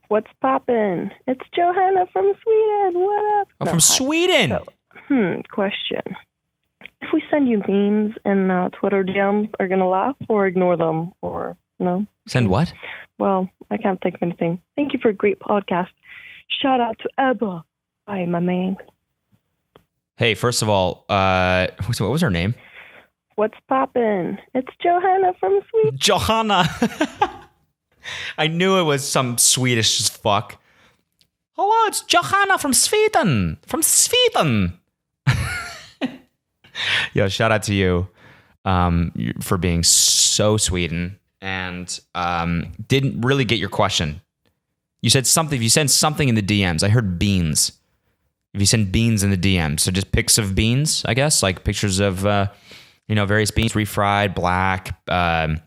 What's poppin'? It's Johanna from Sweden. What up? Oh, from Sweden. Question. If we send you memes and Twitter DMs, are you gonna laugh or ignore them or no? Send what? Well, I can't think of anything. Thank you for a great podcast. Shout out to Ebba. Bye, my man. Hey, first of all, what was her name? What's poppin'? It's Johanna from Sweden. Johanna. I knew it was some Swedish fuck. Hello, it's Johanna from Sweden. From Sweden. Yo, shout out to you for being so Sweden and didn't really get your question. You said something. If you sent something in the DMs, I heard beans. If you send beans in the DMs, so just pics of beans, I guess, like pictures of various beans, refried, black, other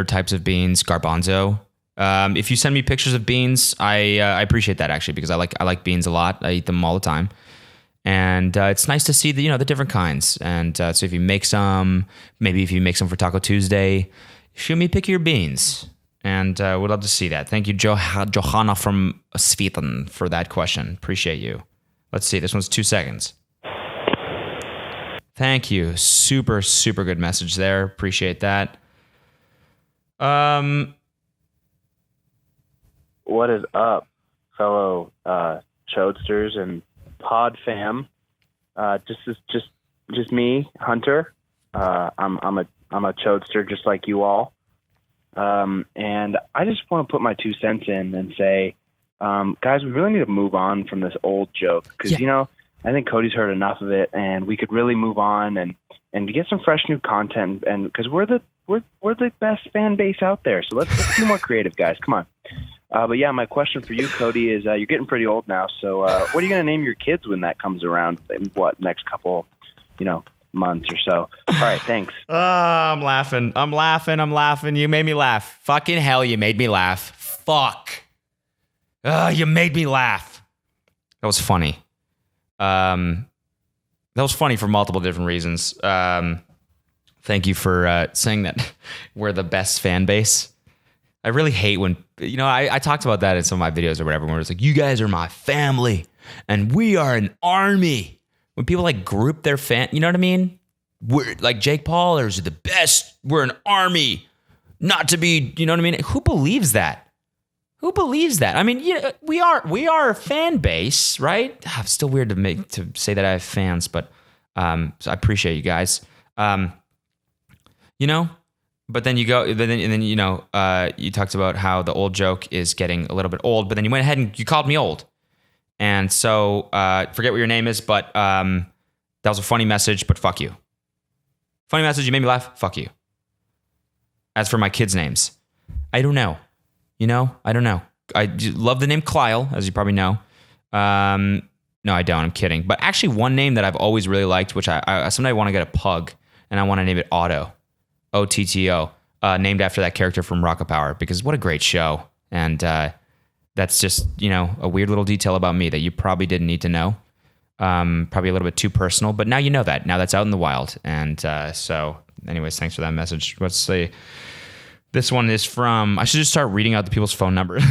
types of beans, garbanzo. If you send me pictures of beans, I appreciate that actually because I like beans a lot. I eat them all the time, and it's nice to see the different kinds. And so if you make some, maybe if you make some for Taco Tuesday, shoot me a pic of your beans. And would love to see that. Thank you, Johanna from Sweden, for that question. Appreciate you. Let's see. This one's 2 seconds. Thank you. Super, super good message there. Appreciate that. What is up, fellow Chodesters and Pod fam? Just me, Hunter. I'm a Chodester just like you all. And I just want to put my 2 cents in and say, guys, we really need to move on from this old joke because, I think Cody's heard enough of it and we could really move on and get some fresh new content. And because we're the best fan base out there. So let's be more creative, guys. Come on. But yeah, my question for you, Cody, is you're getting pretty old now. So what are you going to name your kids when that comes around? In next couple, months or so. All right, thanks. I'm laughing. You made me laugh. Fucking hell, you made me laugh. Fuck. You made me laugh. That was funny. That was funny for multiple different reasons. Thank you for saying that we're the best fan base. I really hate when, I talked about that in some of my videos or whatever, where it's like, you guys are my family and we are an army. When people like group their fan, you know what I mean? We're like Jake Paul are the best. We're an army, not to be. You know what I mean? Who believes that? Who believes that? I mean, we are a fan base, right? It's still weird to say that I have fans, but so I appreciate you guys. But then you go, you talked about how the old joke is getting a little bit old, but then you went ahead and you called me old. And so, forget what your name is, but that was a funny message, but fuck you. Funny message, you made me laugh, fuck you. As for my kids' names, I don't know. I don't know. I love the name Kyle, as you probably know. No, I don't, I'm kidding. But actually one name that I've always really liked, which I someday want to get a pug, and I want to name it Otto, O-T-T-O, named after that character from Rocket Power, because what a great show. And, that's just, a weird little detail about me that you probably didn't need to know. Probably a little bit too personal, but now you know that. Now that's out in the wild. And so anyways, thanks for that message. Let's see. This one is from, I should just start reading out the people's phone numbers.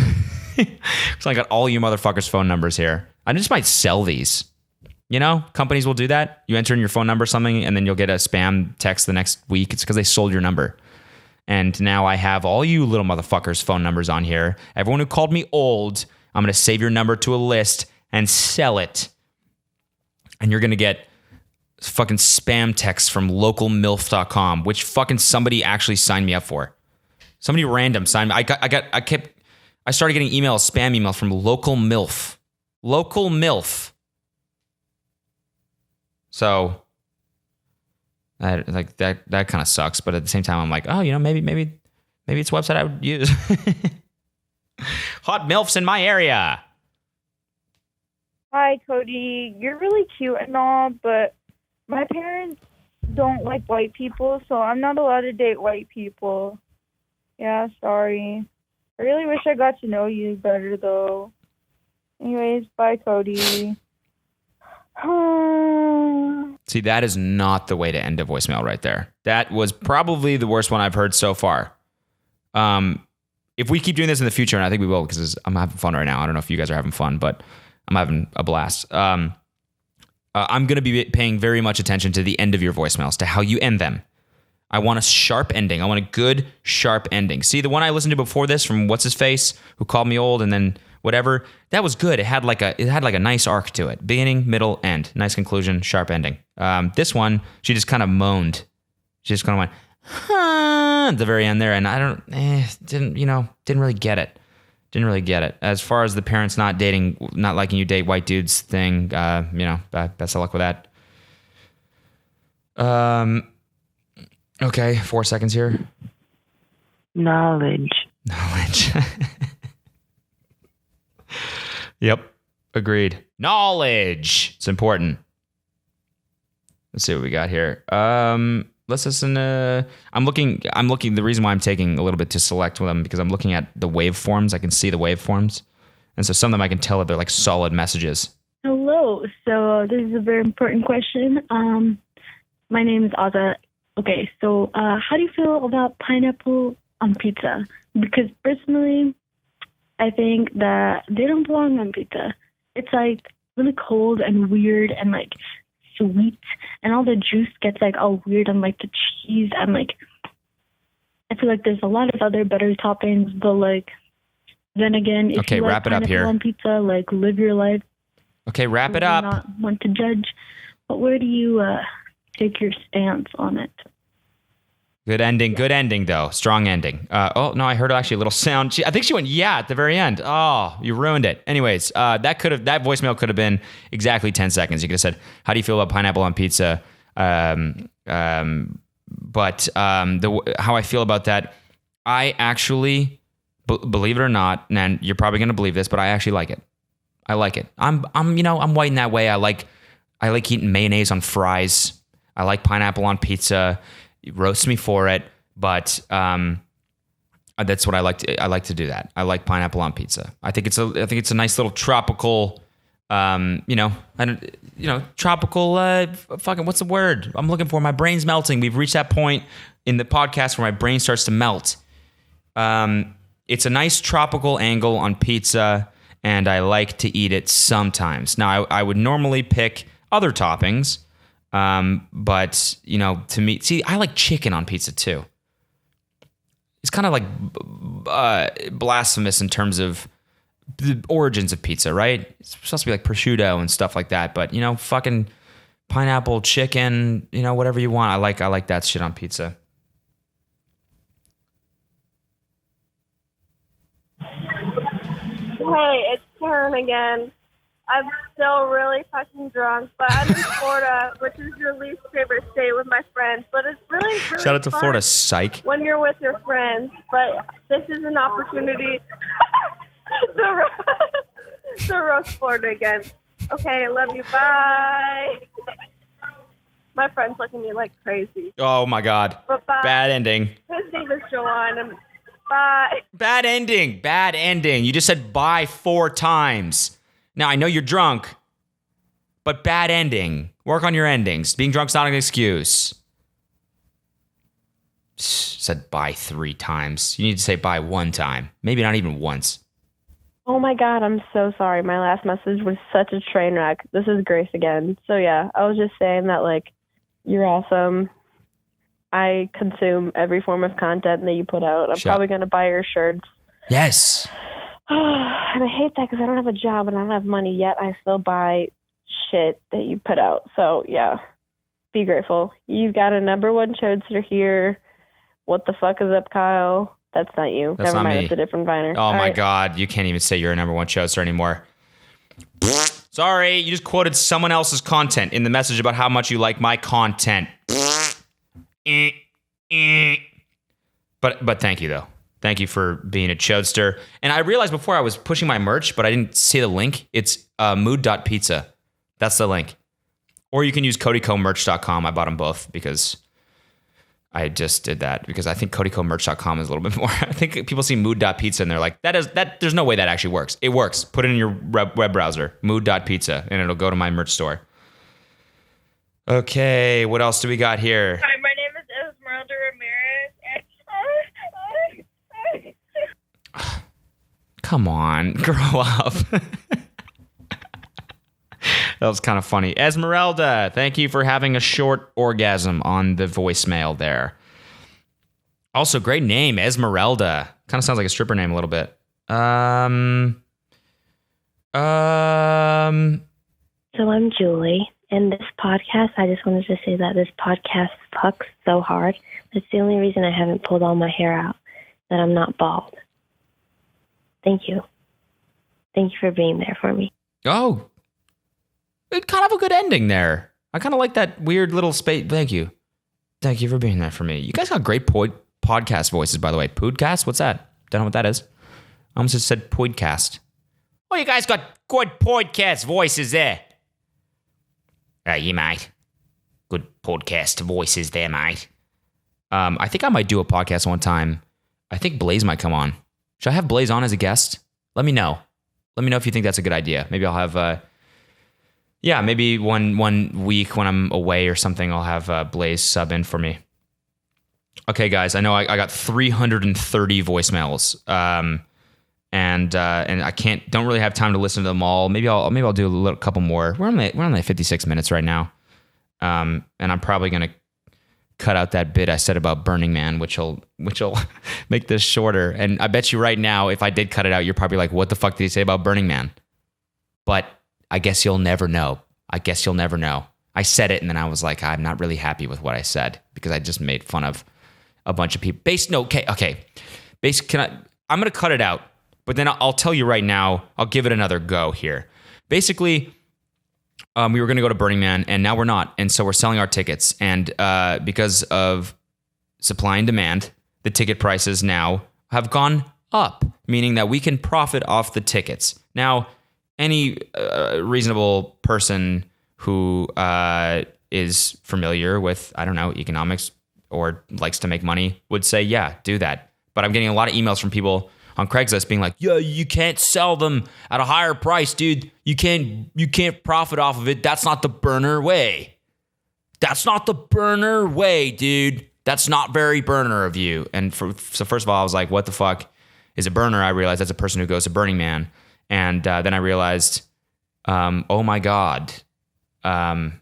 So I got all you motherfuckers' phone numbers here. I just might sell these. Companies will do that. You enter in your phone number or something, and then you'll get a spam text the next week. It's because they sold your number. And now I have all you little motherfuckers' phone numbers on here. Everyone who called me old, I'm going to save your number to a list and sell it. And you're going to get fucking spam texts from localmilf.com, which fucking somebody actually signed me up for. Somebody random signed me. I started getting spam emails from Local MILF. Local MILF. So that kind of sucks, but at the same time, I'm like, oh, maybe it's a website I would use. Hot MILFs in my area. Hi, Cody. You're really cute and all, but my parents don't like white people, so I'm not allowed to date white people. Yeah, sorry. I really wish I got to know you better, though. Anyways, bye, Cody. See, that is not the way to end a voicemail right there. That was probably the worst one I've heard so far. If we keep doing this in the future, and I think we will because I'm having fun right now. I don't know if you guys are having fun, but I'm having a blast. I'm going to be paying very much attention to the end of your voicemails, to how you end them. I want a sharp ending. I want a good, sharp ending. See, the one I listened to before this from What's-His-Face, who called me old, and then whatever, that was good. It had like a nice arc to it. Beginning, middle, end. Nice conclusion, sharp ending. This one, she just kind of moaned. She just kind of went, huh, at the very end there, and I didn't really get it. Didn't really get it. As far as the parents not liking you date white dudes thing, best of luck with that. Okay, 4 seconds here. Knowledge. Yep, agreed. Knowledge. It's important. Let's see what we got here. Let's listen. I'm looking. The reason why I'm taking a little bit to select them because I'm looking at the waveforms. I can see the waveforms, and so some of them I can tell that they're like solid messages. Hello. So this is a very important question. My name is Aza. Okay, so how do you feel about pineapple on pizza? Because personally, I think that they don't belong on pizza. It's like really cold and weird and like sweet, and all the juice gets like all weird on like the cheese, and like I feel like there's a lot of other better toppings, but like then again, if you wrap like it up here. pineapple on pizza, like live your life. Okay, wrap it I up. do not want to judge, but where do you take your stance on it? Good ending. Good ending, though. Strong ending. Oh, no, I heard actually a little sound. I think she went, yeah, at the very end. Oh, you ruined it. Anyways, that voicemail could have been exactly 10 seconds. You could have said, how do you feel about pineapple on pizza? How I feel about that, I actually, believe it or not, and you're probably going to believe this, but I actually like it. I like it. I'm white in that way. I like eating mayonnaise on fries. I like pineapple on pizza. Roast me for it, but that's what I like. I like to do that. I like pineapple on pizza. I think it's a nice little tropical, tropical. Fucking what's the word I'm looking for? My brain's melting. We've reached that point in the podcast where my brain starts to melt. It's a nice tropical angle on pizza, and I like to eat it sometimes. Now, I would normally pick other toppings. But to me, see, I like chicken on pizza too. It's kind of like blasphemous in terms of the origins of pizza, right? It's supposed to be like prosciutto and stuff like that, but fucking pineapple, chicken, whatever you want. I like that shit on pizza. Hey, it's Karen again. I'm still really fucking drunk, but I'm in Florida, which is your least favorite state with my friends. But it's really Shout out to fun Florida, psych. when you're with your friends. But this is an opportunity to roast Florida again. Okay, I love you. Bye. My friends look at me like crazy. Oh my God. But bye. Bad ending. His name is Joanne. Bye. Bad ending. Bad ending. You just said bye 4 times. Now, I know you're drunk, but bad ending. Work on your endings. Being drunk's not an excuse. Said bye 3 times. You need to say bye 1 time. Maybe not even once. Oh my God, I'm so sorry. My last message was such a train wreck. This is Grace again. So yeah, I was just saying that you're awesome. I consume every form of content that you put out. I'm probably going to buy your shirts. Yes. And I hate that because I don't have a job and I don't have money yet. I still buy shit that you put out. So yeah, be grateful. You've got a number 1 chodester here. What the fuck is up, Kyle? That's not you. That's Never not mind. me. It's a different Viner. Oh my God, you can't even say you're a number 1 chodester anymore. Sorry, you just quoted someone else's content in the message about how much you like my content. But thank you though. Thank you for being a chodster. And I realized before I was pushing my merch, but I didn't see the link. It's mood.pizza. That's the link. Or you can use codykomerch.com. I bought them both because I just did that because I think codykomerch.com is a little bit more. I think people see mood.pizza and they're like, there's no way that actually works. It works. Put it in your web browser, mood.pizza, and it'll go to my merch store. Okay, what else do we got here? Hi, my name is Esmeralda Ramirez. Come on, grow up. That was kind of funny. Esmeralda, thank you for having a short orgasm on the voicemail there. Also, great name, Esmeralda. Kind of sounds like a stripper name a little bit. So I'm Julie. In this podcast, I just wanted to say that this podcast fucks so hard. That's the only reason I haven't pulled all my hair out, that I'm not bald. Thank you. Thank you for being there for me. Oh, it kind of a good ending there. I kind of like that weird little space. Thank you. Thank you for being there for me. You guys got great podcast voices, by the way. Podcast? What's that? Don't know what that is. I almost just said podcast. Oh, you guys got good podcast voices there. You mate. Good podcast voices there, mate. I think I might do a podcast one time. I think Blaze might come on. Should I have Blaze on as a guest? Let me know. Let me know if you think that's a good idea. Maybe I'll have, maybe one week when I'm away or something, I'll have Blaze sub in for me. Okay, guys, I know I got 330 voicemails, and I don't really have time to listen to them all. Maybe I'll do a couple more. We're only 56 minutes right now, and I'm probably gonna cut out that bit I said about Burning Man, which'll make this shorter. And I bet you right now, if I did cut it out, you're probably like, "What the fuck did he say about Burning Man?" But I guess you'll never know. I said it, and then I was like, I'm not really happy with what I said because I just made fun of a bunch of people. Okay. I'm gonna cut it out, but then I'll tell you right now. I'll give it another go here. Basically, we were gonna go to Burning Man, and now we're not, and so we're selling our tickets. And because of supply and demand, the ticket prices now have gone up, meaning that we can profit off the tickets. Now, any reasonable person who is familiar with, I don't know, economics or likes to make money would say, yeah, do that. But I'm getting a lot of emails from people on Craigslist being like, yeah, you can't sell them at a higher price, dude. You can't profit off of it. That's not the burner way. That's not the burner way, dude. That's not very burner of you. And so first of all, I was like, what the fuck is a burner? I realized that's a person who goes to Burning Man. And then I realized, oh my God, I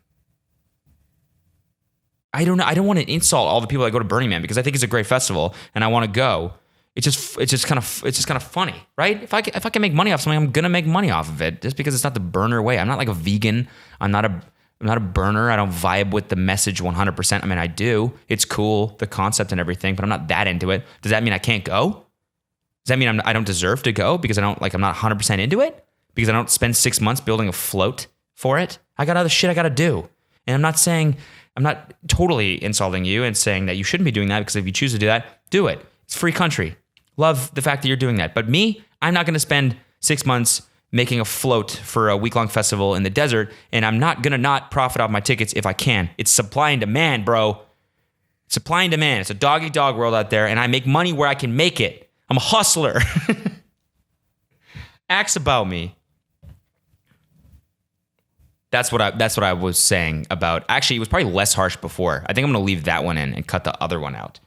don't want to insult all the people that go to Burning Man because I think it's a great festival and I want to go. It's just kind of funny, right? If I can make money off something, I'm gonna make money off of it just because it's not the burner way. I'm not like a vegan. I'm not a burner. I don't vibe with the message 100%. I mean, I do. It's cool, the concept and everything, but I'm not that into it. Does that mean I can't go? Does that mean I don't deserve to go because I'm not 100% into it? Because I don't spend 6 months building a float for it? I got other shit I got to do. And I'm not totally insulting you and saying that you shouldn't be doing that because if you choose to do that, do it. It's a free country. Love the fact that you're doing that. But me, I'm not going to spend 6 months making a float for a week-long festival in the desert, and I'm not going to not profit off my tickets if I can. It's supply and demand, bro. Supply and demand. It's a dog-eat-dog world out there, and I make money where I can make it. I'm a hustler. Ask about me. That's what I was saying about. Actually, it was probably less harsh before. I think I'm going to leave that one in and cut the other one out.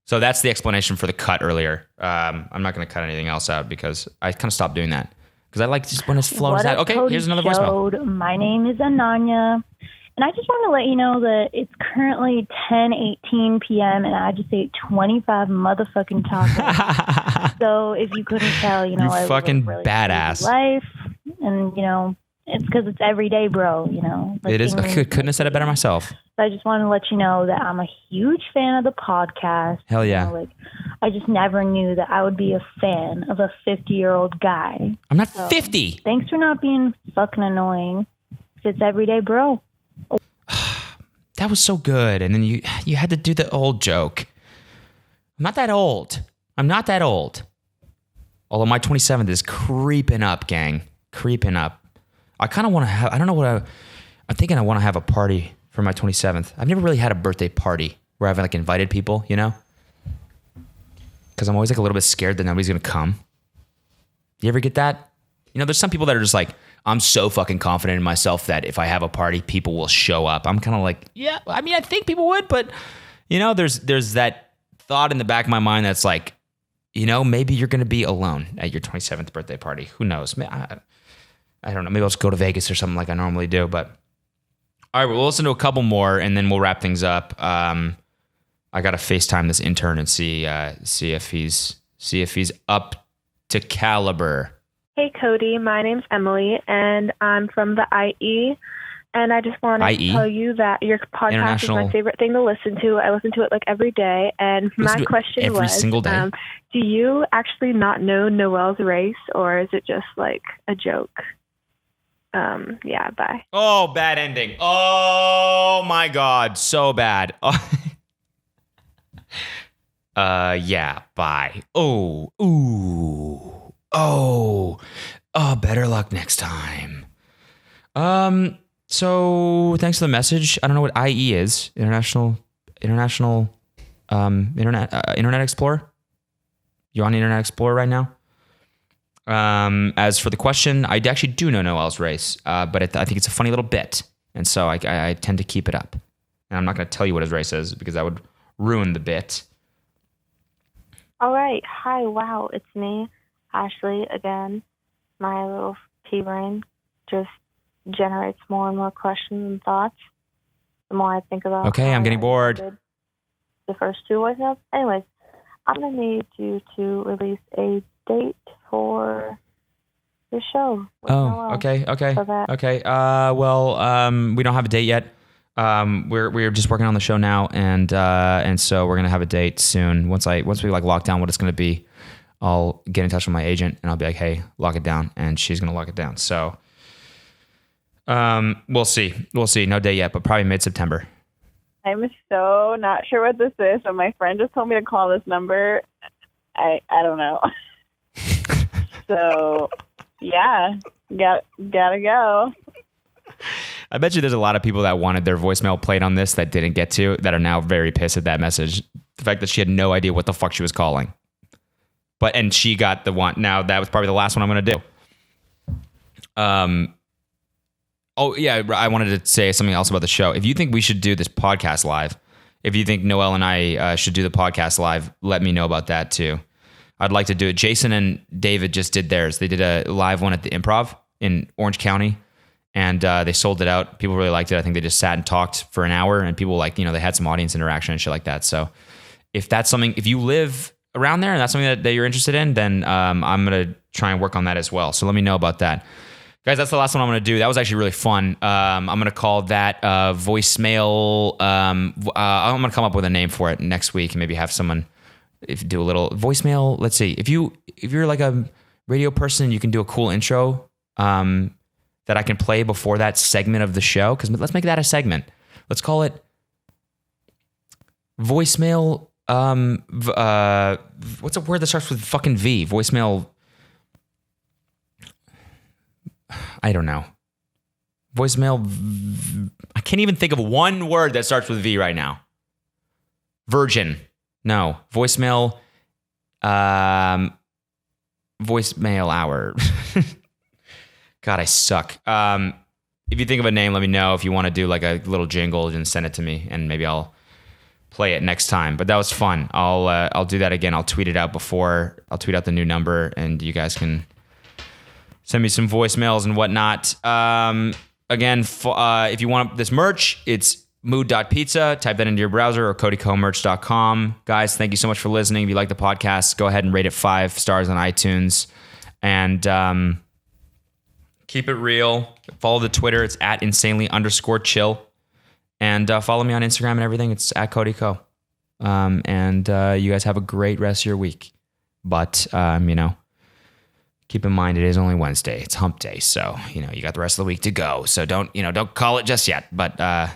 So that's the explanation for the cut earlier. I'm not going to cut anything else out because I kind of stopped doing that because I like just when it flows out. Okay, here's another voicemail. My name is Ananya, and I just want to let you know that it's currently 10:18 p.m. and I just ate 25 motherfucking tacos. So if you couldn't tell, you're I fucking really badass. Life, and it's because it's every day, bro. It is. I couldn't have said it better myself. So I just want to let you know that I'm a huge fan of the podcast. Hell yeah. I just never knew that I would be a fan of a 50-year-old guy. I'm not 50. Thanks for not being fucking annoying. It's every day, bro. That was so good. And then you had to do the old joke. I'm not that old. Although my 27th is creeping up, gang. Creeping up. I kind of want to have, I don't know what I'm thinking I want to have a party for my 27th. I've never really had a birthday party where I've invited people, because I'm always a little bit scared that nobody's going to come. You ever get that? There's some people that are just like, I'm so fucking confident in myself that if I have a party, people will show up. I'm kind of like, yeah, I mean, I think people would, but there's that thought in the back of my mind that's like, maybe you're going to be alone at your 27th birthday party. Who knows? I don't know. Maybe I'll just go to Vegas or something like I normally do. But all right, we'll listen to a couple more and then we'll wrap things up. I got to FaceTime this intern and see if he's up to caliber. Hey, Cody. My name's Emily, and I'm from the IE. And I just want to i.e. tell you that your podcast is International- my favorite thing to listen to. I listen to it like every day. And Listen my to it question every was, single day? Do you actually not know Noelle's race, or is it just like a joke? Yeah, bye. Oh, bad ending. Oh my God, so bad. Yeah, bye. Oh, ooh, oh, better luck next time. So thanks for the message. I don't know what IE is. Internet Explorer. You on Internet Explorer right now? As for the question, I actually do know Noelle's race, but I think it's a funny little bit, and so I tend to keep it up. And I'm not going to tell you what his race is because that would ruin the bit. All right. Hi. Wow. It's me, Ashley, again. My little pea brain just generates more and more questions and thoughts the more I think about. Okay, I'm getting bored. The first two voicemails. Anyways, I'm going to need you to release a date for the show. with Noelle. Okay. So that- Okay. We don't have a date yet. We're just working on the show now, and so we're gonna have a date soon. Once we like lock down what it's gonna be, I'll get in touch with my agent and I'll be like, hey, lock it down, and she's gonna lock it down. So, we'll see. No date yet, but probably mid-September. I'm so not sure what this is, but my friend just told me to call this number. I don't know. So, yeah, gotta go. I bet you there's a lot of people that wanted their voicemail played on this that didn't get to, that are now very pissed at that message. The fact that she had no idea what the fuck she was calling. And she got the one. Now, that was probably the last one I'm going to do. Oh, yeah, I wanted to say something else about the show. If you think we should do this podcast live, if you think Noelle and I should do the podcast live, let me know about that too. I'd like to do it. Jason and David just did theirs. They did a live one at the Improv in Orange County, and they sold it out. People really liked it. I think they just sat and talked for an hour, and people they had some audience interaction and shit like that. So if that's something, if you live around there and that's something that you're interested in, then I'm going to try and work on that as well. So let me know about that. Guys, that's the last one I'm going to do. That was actually really fun. I'm going to call that voicemail. I'm going to come up with a name for it next week and maybe have someone do a little voicemail. Let's see. If you're like a radio person, you can do a cool intro that I can play before that segment of the show. Because let's make that a segment. Let's call it voicemail. What's a word that starts with fucking V? Voicemail. I don't know. Voicemail. I can't even think of one word that starts with V right now. Virgin. No. Voicemail. Voicemail hour. God, I suck. If you think of a name, let me know. If you want to do like a little jingle, and send it to me, and maybe I'll play it next time. But that was fun. I'll do that again. I'll tweet it out before. I'll tweet out the new number, and you guys can send me some voicemails and whatnot. Again, if you want this merch, it's mood.pizza. Type that into your browser, or codykomerch.com. Guys, thank you so much for listening. If you like the podcast, go ahead and rate it 5 stars on iTunes. And keep it real. Follow the Twitter. It's at insanely_chill. And follow me on Instagram and everything. It's at codyko. And you guys have a great rest of your week. But, keep in mind, it is only Wednesday. It's hump day. So, you got the rest of the week to go. So don't call it just yet. But,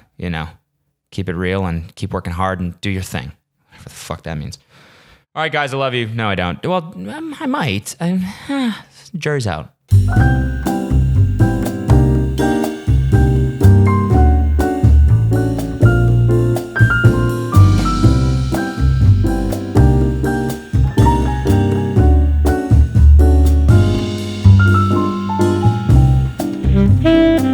keep it real and keep working hard and do your thing. Whatever the fuck that means. All right, guys, I love you. No, I don't. Well, I might. Jury's out. Mm-hmm.